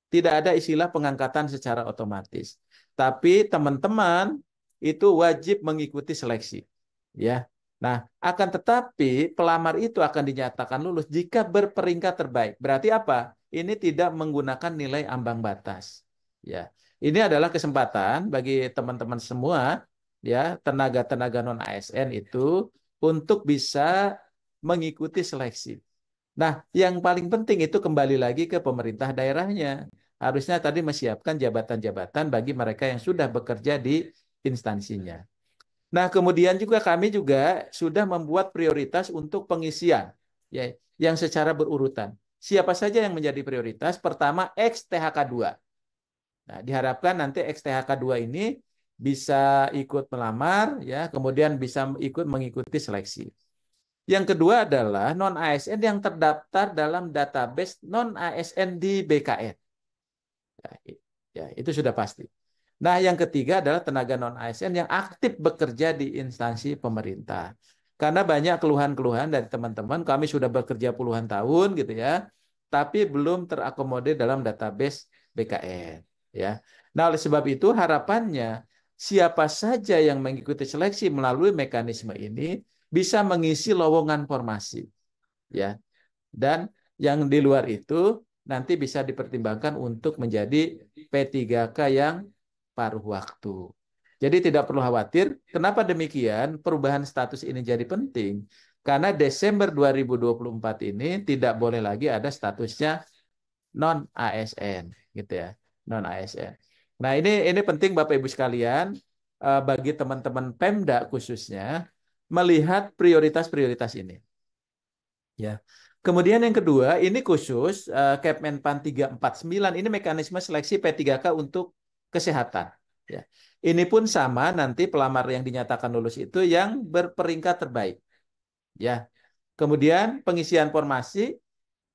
Tidak ada istilah pengangkatan secara otomatis. Tapi teman-teman itu wajib mengikuti seleksi. Ya. Nah, akan tetapi pelamar itu akan dinyatakan lulus jika berperingkat terbaik. Berarti apa? Ini tidak menggunakan nilai ambang batas. Ya. Ini adalah kesempatan bagi teman-teman semua ya, tenaga-tenaga non ASN itu untuk bisa mengikuti seleksi. Nah, yang paling penting itu kembali lagi ke pemerintah daerahnya. Harusnya tadi menyiapkan jabatan-jabatan bagi mereka yang sudah bekerja di instansinya. Nah, kemudian juga kami juga sudah membuat prioritas untuk pengisian ya, yang secara berurutan. Siapa saja yang menjadi prioritas? Pertama, ex-THK2. Nah, diharapkan nanti ex-THK2 ini bisa ikut melamar ya, kemudian bisa ikut mengikuti seleksi. Yang kedua adalah non-ASN yang terdaftar dalam database non-ASN di BKN. Ya, itu sudah pasti. Nah, yang ketiga adalah tenaga non-ASN yang aktif bekerja di instansi pemerintah. Karena banyak keluhan-keluhan dari teman-teman, kami sudah bekerja puluhan tahun gitu ya, tapi belum terakomodir dalam database BKN. Ya. Nah, oleh sebab itu harapannya siapa saja yang mengikuti seleksi melalui mekanisme ini bisa mengisi lowongan formasi. Ya. Dan yang di luar itu nanti bisa dipertimbangkan untuk menjadi P3K yang paruh waktu. Jadi tidak perlu khawatir. Kenapa demikian? Perubahan status ini jadi penting. Karena Desember 2024 ini tidak boleh lagi ada statusnya non ASN, gitu ya, non ASN. Nah, ini penting Bapak Ibu sekalian, bagi teman-teman Pemda khususnya melihat prioritas-prioritas ini. Ya. Kemudian yang kedua, ini khusus Kepmenpan 349, ini mekanisme seleksi P3K untuk kesehatan. Ya. Ini pun sama, nanti pelamar yang dinyatakan lulus itu yang berperingkat terbaik. Ya. Kemudian pengisian formasi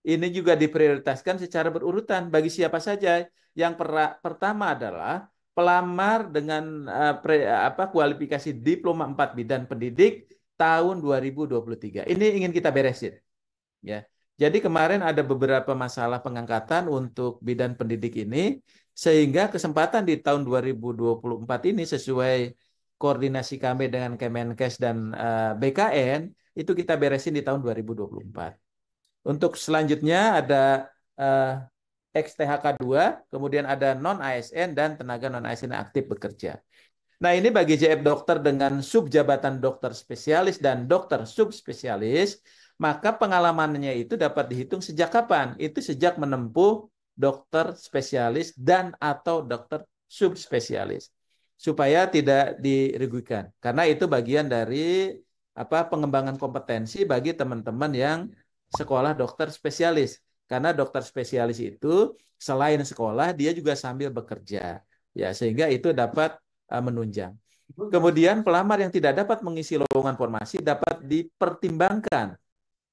ini juga diprioritaskan secara berurutan bagi siapa saja. Yang pertama adalah pelamar dengan kualifikasi diploma 4 bidang pendidik tahun 2023. Ini ingin kita beresin. Ya. Jadi kemarin ada beberapa masalah pengangkatan untuk bidang pendidik ini, sehingga kesempatan di tahun 2024 ini sesuai koordinasi kami dengan Kemenkes dan BKN, itu kita beresin di tahun 2024. Untuk selanjutnya ada XTHK 2, kemudian ada non-ASN dan tenaga non-ASN yang aktif bekerja. Nah, ini bagi JF dokter dengan subjabatan dokter spesialis dan dokter subspesialis, maka pengalamannya itu dapat dihitung sejak kapan? Itu sejak menempuh dokter spesialis dan atau dokter subspesialis. Supaya tidak dirugikan. Karena itu bagian dari pengembangan kompetensi bagi teman-teman yang sekolah dokter spesialis. Karena dokter spesialis itu selain sekolah, dia juga sambil bekerja. Ya, sehingga itu dapat menunjang. Kemudian pelamar yang tidak dapat mengisi lowongan formasi dapat dipertimbangkan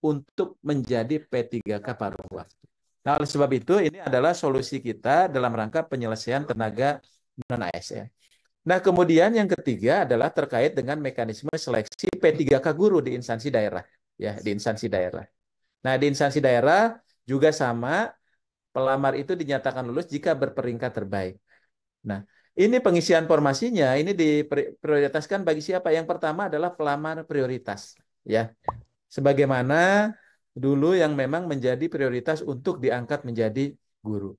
untuk menjadi P3K paruh waktu. Nah, oleh sebab itu ini adalah solusi kita dalam rangka penyelesaian tenaga non-ASN. Nah, kemudian yang ketiga adalah terkait dengan mekanisme seleksi P3K guru di instansi daerah, ya, di instansi daerah. Nah, di instansi daerah juga sama, pelamar itu dinyatakan lulus jika berperingkat terbaik. Nah, ini pengisian formasinya ini diprioritaskan bagi siapa? Yang pertama adalah pelamar prioritas, ya. Sebagaimana dulu yang memang menjadi prioritas untuk diangkat menjadi guru.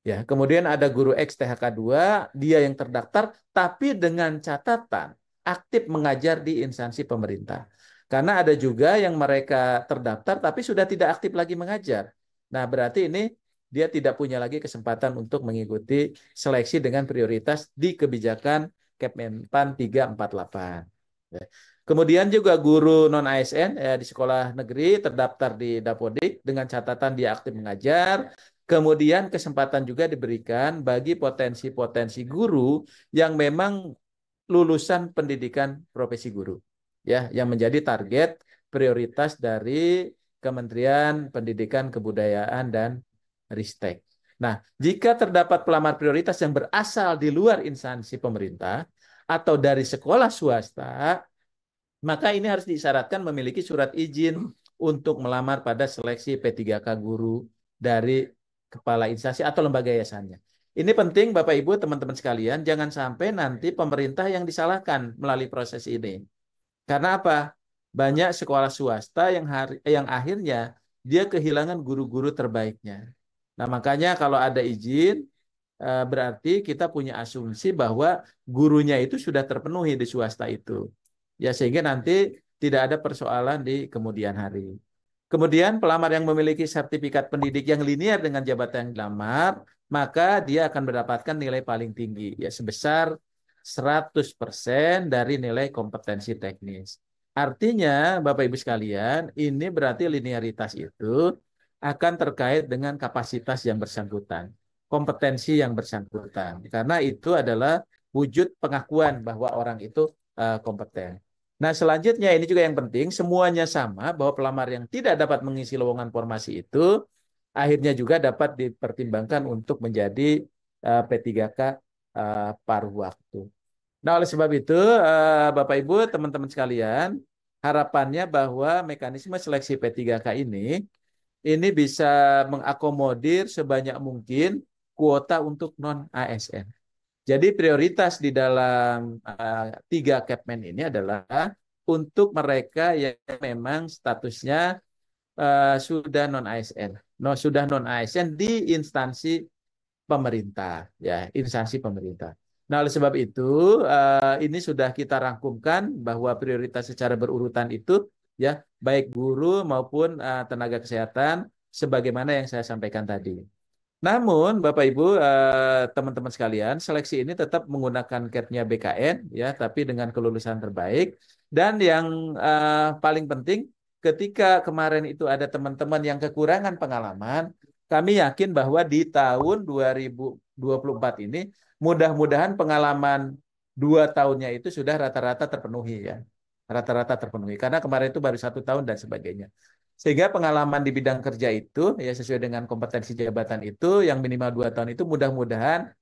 Ya, kemudian ada guru XTHK 2, dia yang terdaftar tapi dengan catatan aktif mengajar di instansi pemerintah. Karena ada juga yang mereka terdaftar tapi sudah tidak aktif lagi mengajar. Nah, berarti ini dia tidak punya lagi kesempatan untuk mengikuti seleksi dengan prioritas di kebijakan Kepmenpan 348. Ya. Kemudian juga guru non-ASN di sekolah negeri terdaftar di Dapodik dengan catatan dia aktif mengajar. Kemudian kesempatan juga diberikan bagi potensi-potensi guru yang memang lulusan pendidikan profesi guru, ya, yang menjadi target prioritas dari Kementerian Pendidikan, Kebudayaan, dan Ristek. Nah, jika terdapat pelamar prioritas yang berasal di luar instansi pemerintah atau dari sekolah swasta, maka ini harus disyaratkan memiliki surat izin untuk melamar pada seleksi P3K guru dari kepala instansi atau lembaga yayasannya. Ini penting Bapak Ibu, teman-teman sekalian, jangan sampai nanti pemerintah yang disalahkan melalui proses ini. Karena apa? Banyak sekolah swasta yang akhirnya dia kehilangan guru-guru terbaiknya. Nah, makanya kalau ada izin, berarti kita punya asumsi bahwa gurunya itu sudah terpenuhi di swasta itu. Ya, sehingga nanti tidak ada persoalan di kemudian hari. Kemudian pelamar yang memiliki sertifikat pendidik yang linear dengan jabatan yang dilamar, maka dia akan mendapatkan nilai paling tinggi, ya sebesar 100% dari nilai kompetensi teknis. Artinya, Bapak Ibu sekalian, ini berarti linearitas itu akan terkait dengan kapasitas yang bersangkutan, kompetensi yang bersangkutan. Karena itu adalah wujud pengakuan bahwa orang itu kompeten. Nah, selanjutnya ini juga yang penting, semuanya sama bahwa pelamar yang tidak dapat mengisi lowongan formasi itu akhirnya juga dapat dipertimbangkan untuk menjadi P3K paruh waktu. Nah, oleh sebab itu, Bapak Ibu, teman-teman sekalian, harapannya bahwa mekanisme seleksi P3K ini bisa mengakomodir sebanyak mungkin kuota untuk non-ASN. Jadi prioritas di dalam 3 Kepmen ini adalah untuk mereka yang memang statusnya sudah non-ASN. Sudah non-ASN di instansi pemerintah, ya, instansi pemerintah. Nah, oleh sebab itu ini sudah kita rangkumkan bahwa prioritas secara berurutan itu, ya, baik guru maupun tenaga kesehatan, sebagaimana yang saya sampaikan tadi. Namun, Bapak Ibu, teman-teman sekalian, seleksi ini tetap menggunakan CAP-nya BKN, ya, tapi dengan kelulusan terbaik. Dan yang paling penting, ketika kemarin itu ada teman-teman yang kekurangan pengalaman, kami yakin bahwa di tahun 2024 ini, mudah-mudahan pengalaman 2 tahunnya itu sudah rata-rata terpenuhi, ya. Rata-rata terpenuhi. Karena kemarin itu baru 1 tahun dan sebagainya. Sehingga pengalaman di bidang kerja itu, ya, sesuai dengan kompetensi jabatan itu, yang minimal 2 tahun itu mudah-mudahan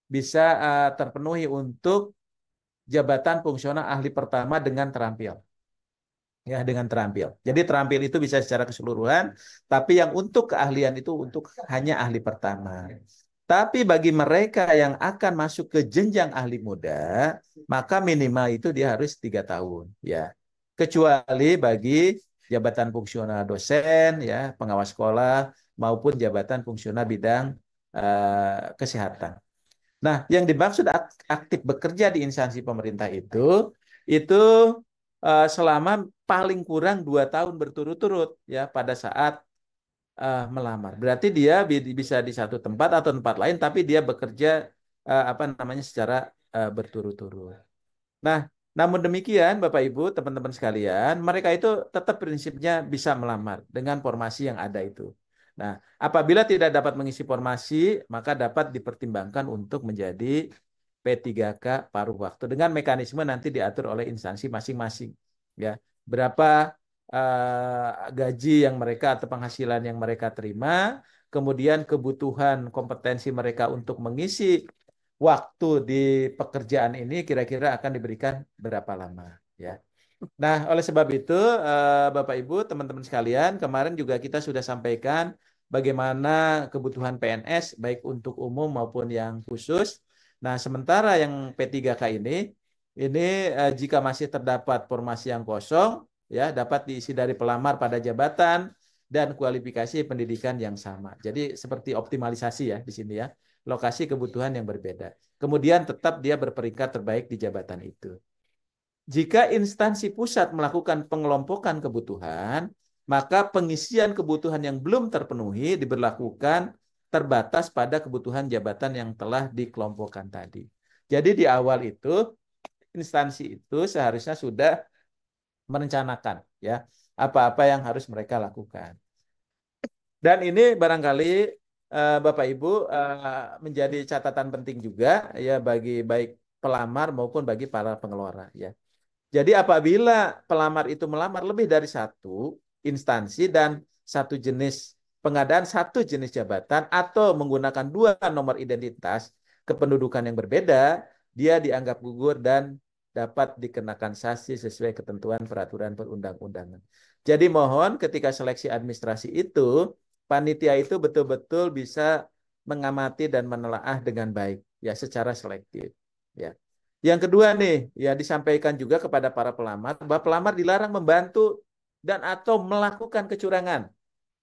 bisa terpenuhi untuk jabatan fungsional ahli pertama dengan terampil. Ya, dengan terampil. Jadi terampil itu bisa secara keseluruhan, tapi yang untuk keahlian itu untuk hanya ahli pertama. Tapi bagi mereka yang akan masuk ke jenjang ahli muda, maka minimal itu dia harus 3 tahun. Ya, kecuali bagi jabatan fungsional dosen, ya, pengawas sekolah, maupun jabatan fungsional bidang kesehatan. Nah, yang dimaksud aktif bekerja di instansi pemerintah itu selama paling kurang 2 tahun berturut-turut, ya, pada saat melamar. Berarti dia bisa di satu tempat atau tempat lain, tapi dia bekerja secara berturut-turut. Nah, namun demikian, Bapak Ibu, teman-teman sekalian, mereka itu tetap prinsipnya bisa melamar dengan formasi yang ada itu. Nah, apabila tidak dapat mengisi formasi, maka dapat dipertimbangkan untuk menjadi P3K paruh waktu dengan mekanisme nanti diatur oleh instansi masing-masing. Ya, berapa gaji yang mereka atau penghasilan yang mereka terima, kemudian kebutuhan kompetensi mereka untuk mengisi waktu di pekerjaan ini kira-kira akan diberikan berapa lama, ya. Nah, oleh sebab itu, Bapak Ibu, teman-teman sekalian, kemarin juga kita sudah sampaikan bagaimana kebutuhan PNS baik untuk umum maupun yang khusus. Nah, sementara yang P3K ini jika masih terdapat formasi yang kosong, ya, dapat diisi dari pelamar pada jabatan dan kualifikasi pendidikan yang sama. Jadi seperti optimalisasi, ya, di sini, ya, lokasi kebutuhan yang berbeda. Kemudian tetap dia berperingkat terbaik di jabatan itu. Jika instansi pusat melakukan pengelompokan kebutuhan, maka pengisian kebutuhan yang belum terpenuhi diberlakukan terbatas pada kebutuhan jabatan yang telah dikelompokkan tadi. Jadi di awal itu, instansi itu seharusnya sudah merencanakan, ya, apa-apa yang harus mereka lakukan. Dan ini barangkali Bapak Ibu menjadi catatan penting juga, ya, bagi baik pelamar maupun bagi para pengelola, ya. Jadi apabila pelamar itu melamar lebih dari 1 instansi dan pengadaan satu jenis jabatan atau menggunakan 2 nomor identitas kependudukan yang berbeda, dia dianggap gugur dan dapat dikenakan sanksi sesuai ketentuan peraturan perundang-undangan. Jadi mohon ketika seleksi administrasi itu, panitia itu betul-betul bisa mengamati dan menelaah dengan baik, ya, secara selektif, ya. Yang kedua nih, ya, disampaikan juga kepada para pelamar bahwa pelamar dilarang membantu dan atau melakukan kecurangan,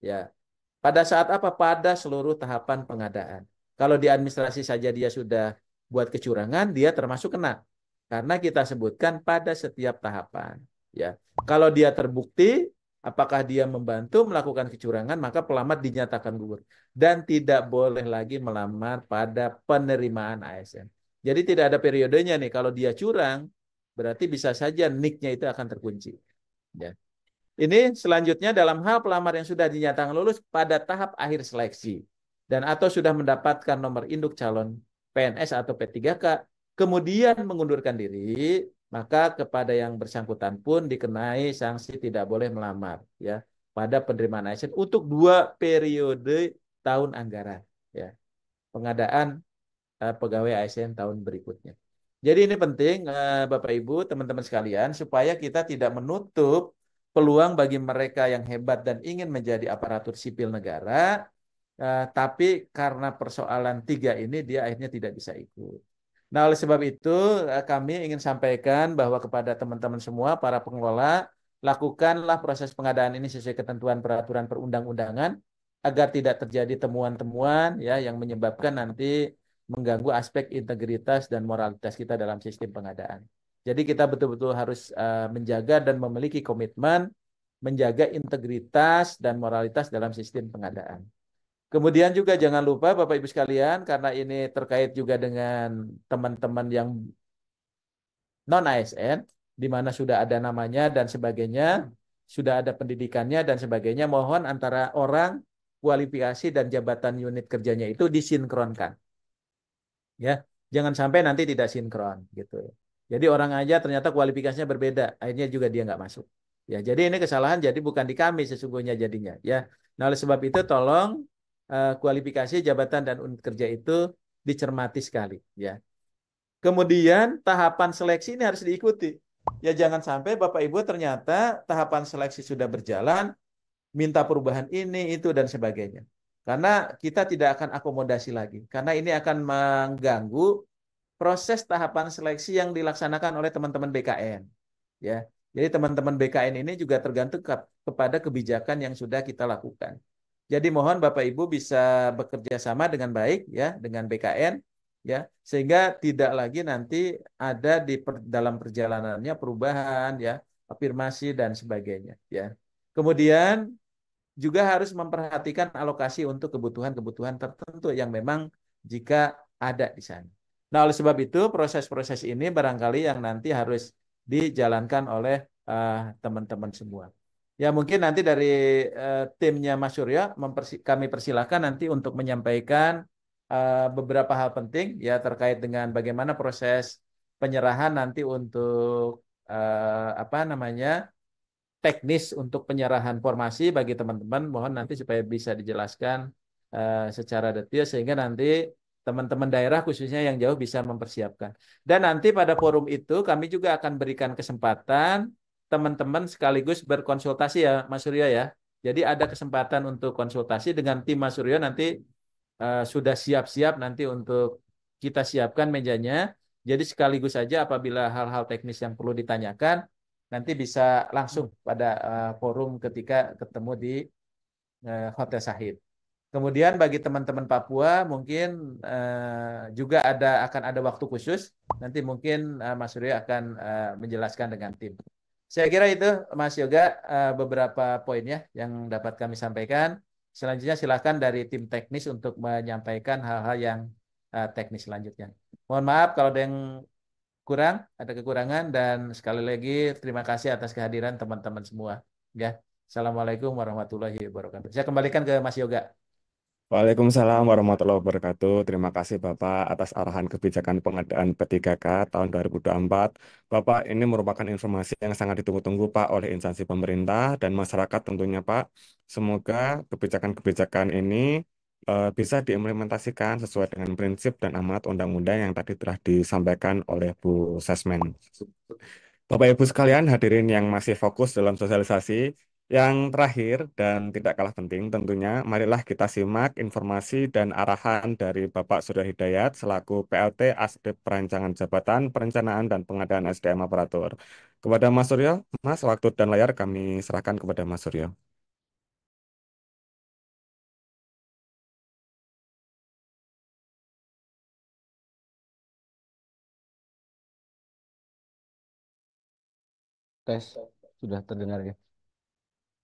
ya. Pada saat apa? Pada seluruh tahapan pengadaan. Kalau di administrasi saja dia sudah buat kecurangan, dia termasuk kena. Karena kita sebutkan pada setiap tahapan, ya. Kalau dia terbukti apakah dia membantu melakukan kecurangan, maka pelamar dinyatakan gugur dan tidak boleh lagi melamar pada penerimaan ASN. Jadi tidak ada periodenya nih. Kalau dia curang, berarti bisa saja NIK-nya itu akan terkunci, ya. Ini selanjutnya dalam hal pelamar yang sudah dinyatakan lulus pada tahap akhir seleksi dan atau sudah mendapatkan nomor induk calon PNS atau P3K, kemudian mengundurkan diri, maka kepada yang bersangkutan pun dikenai sanksi tidak boleh melamar, ya, pada penerimaan ASN untuk 2 periode tahun anggaran, ya, pengadaan pegawai ASN tahun berikutnya. Jadi ini penting, Bapak Ibu, teman-teman sekalian, supaya kita tidak menutup peluang bagi mereka yang hebat dan ingin menjadi aparatur sipil negara Tapi karena persoalan 3 ini dia akhirnya tidak bisa ikut. Nah, oleh sebab itu kami ingin sampaikan bahwa kepada teman-teman semua, para pengelola, lakukanlah proses pengadaan ini sesuai ketentuan peraturan perundang-undangan agar tidak terjadi temuan-temuan ya yang menyebabkan nanti mengganggu aspek integritas dan moralitas kita dalam sistem pengadaan. Jadi kita betul-betul harus menjaga dan memiliki komitmen menjaga integritas dan moralitas dalam sistem pengadaan. Kemudian juga jangan lupa Bapak Ibu sekalian, karena ini terkait juga dengan teman-teman yang non ASN, di mana sudah ada namanya dan sebagainya, sudah ada pendidikannya dan sebagainya, mohon antara orang, kualifikasi dan jabatan unit kerjanya itu disinkronkan. Ya, jangan sampai nanti tidak sinkron gitu. Jadi orang aja ternyata kualifikasinya berbeda, akhirnya juga dia nggak masuk. Ya, jadi ini kesalahan jadi bukan di kami sesungguhnya jadinya. Ya, nah oleh sebab itu tolong kualifikasi jabatan dan unit kerja itu dicermati sekali. Ya, kemudian tahapan seleksi ini harus diikuti. Ya, jangan sampai Bapak Ibu ternyata tahapan seleksi sudah berjalan, minta perubahan ini, itu, dan sebagainya. Karena kita tidak akan akomodasi lagi. Karena ini akan mengganggu proses tahapan seleksi yang dilaksanakan oleh teman-teman BKN. Ya, jadi teman-teman BKN ini juga tergantung kepada kebijakan yang sudah kita lakukan. Jadi mohon Bapak Ibu bisa bekerja sama dengan baik ya dengan BKN ya sehingga tidak lagi nanti ada dalam perjalanannya perubahan ya, afirmasi dan sebagainya ya. Kemudian juga harus memperhatikan alokasi untuk kebutuhan-kebutuhan tertentu yang memang jika ada di sana. Nah, oleh sebab itu proses-proses ini barangkali yang nanti harus dijalankan oleh teman-teman semua. Ya mungkin nanti dari timnya Mas Surya kami persilahkan nanti untuk menyampaikan beberapa hal penting ya terkait dengan bagaimana proses penyerahan nanti untuk apa namanya teknis untuk penyerahan formasi bagi teman-teman. Mohon nanti supaya bisa dijelaskan secara detail sehingga nanti teman-teman daerah khususnya yang jauh bisa mempersiapkan. Dan nanti pada forum itu kami juga akan berikan kesempatan teman-teman sekaligus berkonsultasi ya Mas Suryo ya. Jadi ada kesempatan untuk konsultasi dengan tim Mas Suryo nanti sudah siap-siap nanti untuk kita siapkan mejanya. Jadi sekaligus saja apabila hal-hal teknis yang perlu ditanyakan nanti bisa langsung pada forum ketika ketemu di Hotel Sahid. Kemudian bagi teman-teman Papua mungkin juga akan ada waktu khusus. Nanti mungkin Mas Suryo akan menjelaskan dengan tim. Saya kira itu Mas Yoga beberapa poinnya yang dapat kami sampaikan. Selanjutnya silakan dari tim teknis untuk menyampaikan hal-hal yang teknis selanjutnya. Mohon maaf kalau ada yang kurang, ada kekurangan dan sekali lagi terima kasih atas kehadiran teman-teman semua. Ya, Assalamualaikum warahmatullahi wabarakatuh. Saya kembalikan ke Mas Yoga. Waalaikumsalam warahmatullahi wabarakatuh. Terima kasih Bapak atas arahan kebijakan pengadaan P3K tahun 2024. Bapak, ini merupakan informasi yang sangat ditunggu-tunggu Pak oleh instansi pemerintah dan masyarakat tentunya Pak. Semoga kebijakan-kebijakan ini bisa diimplementasikan sesuai dengan prinsip dan amanat undang-undang yang tadi telah disampaikan oleh Bu Sesmen. Bapak Ibu sekalian, hadirin yang masih fokus dalam sosialisasi, yang terakhir dan tidak kalah penting tentunya, marilah kita simak informasi dan arahan dari Bapak Surya Hidayat selaku PLT Asdep Perancangan Jabatan Perencanaan dan Pengadaan SDM Aparatur. Kepada Mas Suryo, Mas, waktu dan layar kami serahkan kepada Mas Suryo. Tes sudah terdengar ya.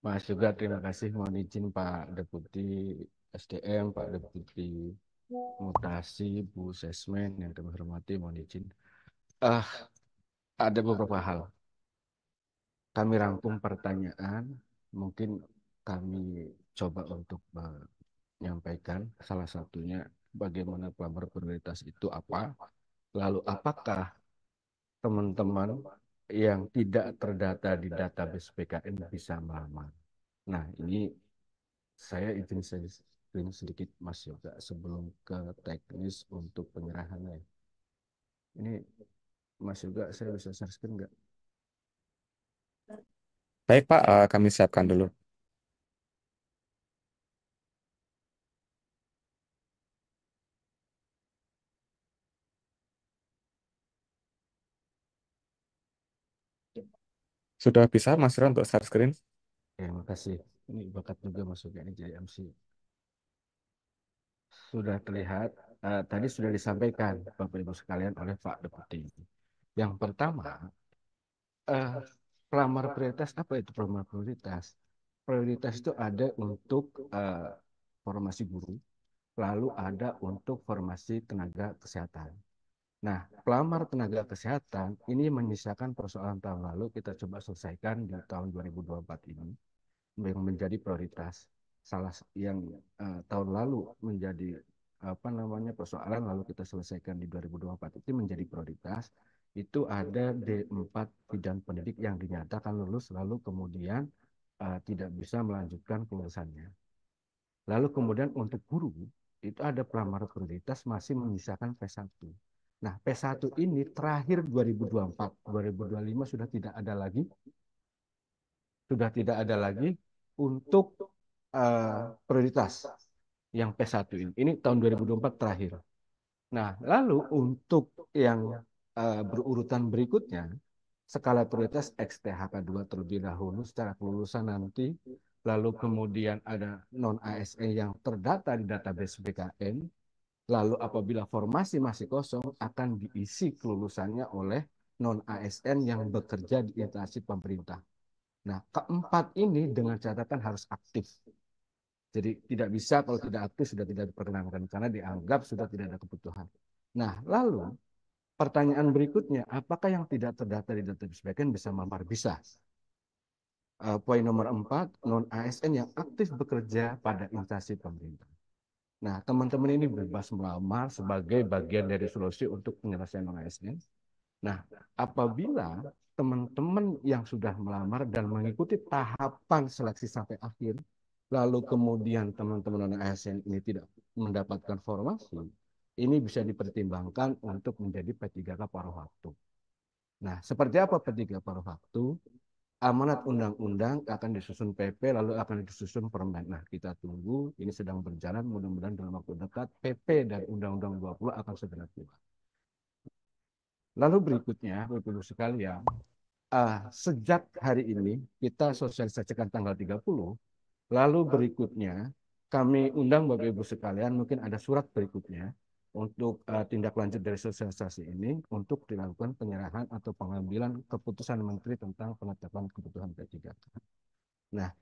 Mas juga terima kasih, mohon izin Pak Deputi SDM, Pak Deputi Mutasi, Bu Sesmen yang kami hormati, mohon izin. Ah, ada beberapa hal. Kami rangkum pertanyaan, mungkin kami coba untuk menyampaikan salah satunya bagaimana pelamar prioritas itu apa, lalu apakah teman-teman yang tidak terdata di database PKN bisa melamar. Nah, ini saya izin sedikit Mas Yoga sebelum ke teknis untuk penyerahannya. Ini Mas Yoga saya bisa share screen nggak? Baik Pak, kami siapkan dulu. Sudah bisa Mas Rio untuk share screen? Terima kasih. Ini bakat juga masuk ini jadi MC. Sudah terlihat, tadi sudah disampaikan Bapak Ibu sekalian oleh Pak Deputi. Yang pertama, eh, pelamar prioritas, apa itu pelamar prioritas? Prioritas itu ada untuk formasi guru, lalu ada untuk formasi tenaga kesehatan. Nah, pelamar tenaga kesehatan ini menyisakan persoalan tahun lalu kita coba selesaikan di tahun 2024 ini yang menjadi prioritas. Salah yang tahun lalu menjadi apa namanya persoalan lalu kita selesaikan di 2024 itu menjadi prioritas. Itu ada D4 bidang pendidik yang dinyatakan lulus lalu kemudian tidak bisa melanjutkan kelulusannya. Lalu kemudian untuk guru itu ada pelamar prioritas masih menyisakan P1. Nah, P1 ini terakhir 2024, 2025 sudah tidak ada lagi untuk prioritas yang P1 ini. Ini tahun 2024 terakhir. Nah, lalu untuk yang berurutan berikutnya, skala prioritas XTHK2 terlebih dahulu secara kelulusan nanti, lalu kemudian ada non-ASN yang terdata di database BKN, lalu apabila formasi masih kosong akan diisi kelulusannya oleh non-ASN yang bekerja di instansi pemerintah. Nah, keempat ini dengan catatan harus aktif. Jadi tidak bisa kalau tidak aktif sudah tidak diperkenankan karena dianggap sudah tidak ada kebutuhan. Nah, lalu pertanyaan berikutnya, apakah yang tidak terdata di database backend bisa melamar? Bisa. Poin nomor 4, non-ASN yang aktif bekerja pada instansi pemerintah. Nah, teman-teman ini bebas melamar sebagai bagian dari solusi untuk penyelesaian non-ASN. Nah, apabila teman-teman yang sudah melamar dan mengikuti tahapan seleksi sampai akhir, lalu kemudian teman-teman non-ASN ini tidak mendapatkan formasi, ini bisa dipertimbangkan untuk menjadi P3K paruh waktu. Nah, seperti apa P3K paruh waktu? Amanat undang-undang akan disusun PP, lalu akan disusun permen. Nah, kita tunggu, ini sedang berjalan, mudah-mudahan dalam waktu dekat PP dan Undang-Undang 20 akan segera keluar. Lalu berikutnya, Bapak Ibu sekalian, sejak hari ini kita sosialisasikan tanggal 30, lalu berikutnya kami undang Bapak Ibu sekalian, mungkin ada surat berikutnya untuk tindak lanjut dari sosialisasi ini untuk dilakukan penyerahan atau pengambilan keputusan Menteri tentang penetapan kebutuhan P3K. Nah,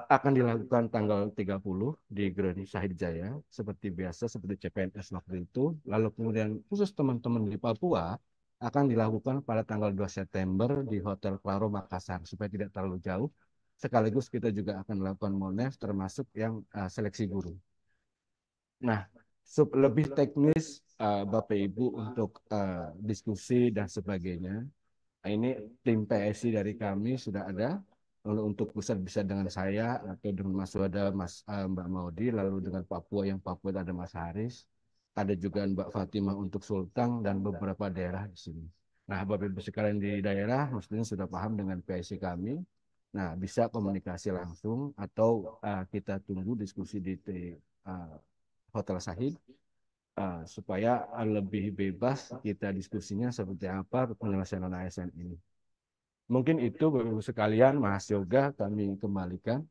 akan dilakukan tanggal 30 di Gerhadi Syahid Jaya, seperti biasa, seperti CPNS waktu itu. Lalu kemudian khusus teman-teman di Papua akan dilakukan pada tanggal 2 September di Hotel Claro Makassar, supaya tidak terlalu jauh. Sekaligus kita juga akan melakukan MONEF, termasuk yang seleksi guru. Nah, lebih teknis Bapak Ibu untuk diskusi dan sebagainya. Nah, ini tim PSI dari kami sudah ada. Lalu untuk pusat bisa dengan saya atau dengan Mas Wada, Mbak Maudi, lalu dengan Papua yang Papua ada Mas Haris, ada juga Mbak Fatimah untuk Sulteng dan beberapa daerah di sini. Nah, Bapak Ibu sekalian di daerah mestinya sudah paham dengan PSI kami. Nah, bisa komunikasi langsung atau kita tunggu diskusi di Hotel Sahid supaya lebih bebas kita diskusinya seperti apa penyelesaian ASN ini. Mungkin itu Bapak Ibu sekalian, Mas Yoga kami kembalikan.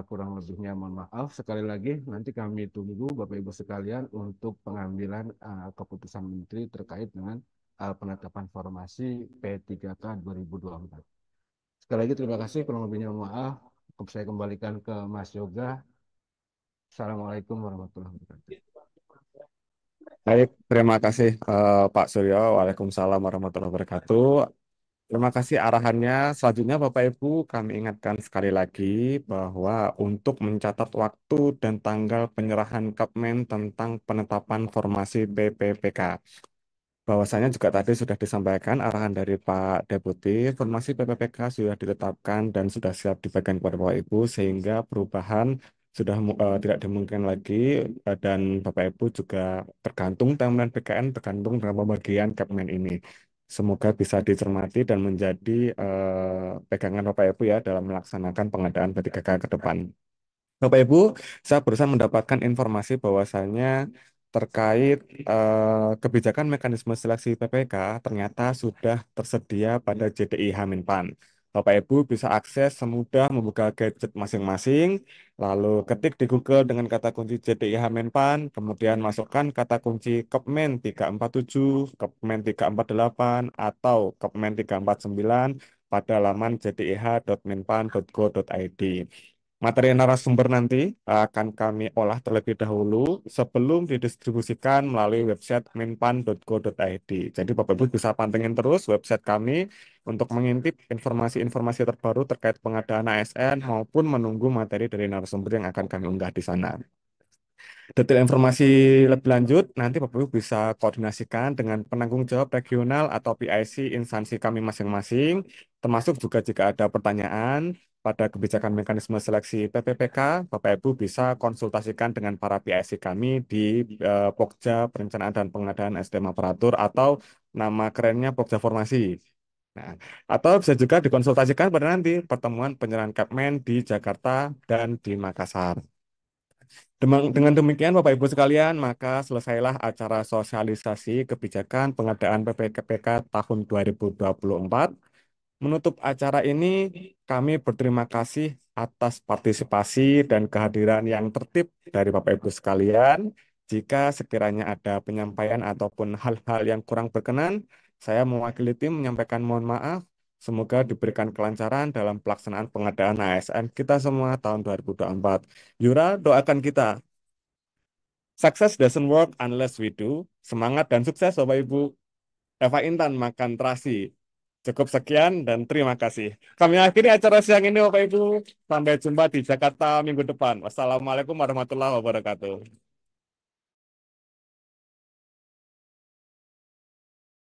Kurang lebihnya mohon maaf. Sekali lagi nanti kami tunggu Bapak Ibu sekalian untuk pengambilan keputusan Menteri terkait dengan penetapan formasi P3K 2024. Sekali lagi terima kasih, kurang lebihnya mohon maaf. Saya kembalikan ke Mas Yoga. Assalamualaikum warahmatullahi wabarakatuh. Baik, terima kasih Pak Suryo. Waalaikumsalam warahmatullahi wabarakatuh. Terima kasih arahannya. Selanjutnya Bapak Ibu, kami ingatkan sekali lagi bahwa untuk mencatat waktu dan tanggal penyerahan Kepmen tentang penetapan formasi BPPK. Bahwasanya juga tadi sudah disampaikan arahan dari Pak Deputi, formasi PPPK sudah ditetapkan dan sudah siap dibagikan kepada Bapak Ibu sehingga perubahan sudah tidak dimungkinkan lagi dan Bapak Ibu juga tergantung timeline PKN tergantung dengan pembagian Kepmen ini. Semoga bisa dicermati dan menjadi pegangan Bapak Ibu ya dalam melaksanakan pengadaan P3K ke depan. Bapak Ibu, saya barusan mendapatkan informasi bahwasannya terkait kebijakan mekanisme seleksi PPK ternyata sudah tersedia pada JDI Haminpan. Bapak Ibu bisa akses semudah membuka gadget masing-masing, lalu ketik di Google dengan kata kunci JDI Haminpan, kemudian masukkan kata kunci Kepmen 347, Kepmen 348, atau Kepmen 349 pada laman jdih.menpan.go.id. Materi narasumber nanti akan kami olah terlebih dahulu sebelum didistribusikan melalui website menpan.go.id. Jadi Bapak Ibu bisa pantengin terus website kami untuk mengintip informasi-informasi terbaru terkait pengadaan ASN maupun menunggu materi dari narasumber yang akan kami unggah di sana. Detail informasi lebih lanjut nanti Bapak Ibu bisa koordinasikan dengan penanggung jawab regional atau PIC instansi kami masing-masing, termasuk juga jika ada pertanyaan pada kebijakan mekanisme seleksi PPPK, Bapak Ibu bisa konsultasikan dengan para PIC kami di Pokja Perencanaan dan Pengadaan SDM Aparatur atau nama kerennya Pokja Formasi. Nah, atau bisa juga dikonsultasikan pada nanti pertemuan penyerahan Kepmen di Jakarta dan di Makassar. Dengan demikian, Bapak Ibu sekalian, maka selesailah acara sosialisasi kebijakan pengadaan PPKPK tahun 2024. Menutup acara ini, kami berterima kasih atas partisipasi dan kehadiran yang tertib dari Bapak Ibu sekalian. Jika sekiranya ada penyampaian ataupun hal-hal yang kurang berkenan, saya mewakili tim menyampaikan mohon maaf. Semoga diberikan kelancaran dalam pelaksanaan pengadaan ASN kita semua tahun 2024. Yura, doakan kita. Success doesn't work unless we do. Semangat dan sukses Bapak Ibu. Eva Intan makan terasi. Cukup sekian dan terima kasih. Kami akhiri acara siang ini Bapak Ibu. Sampai jumpa di Jakarta minggu depan. Wassalamualaikum warahmatullahi wabarakatuh.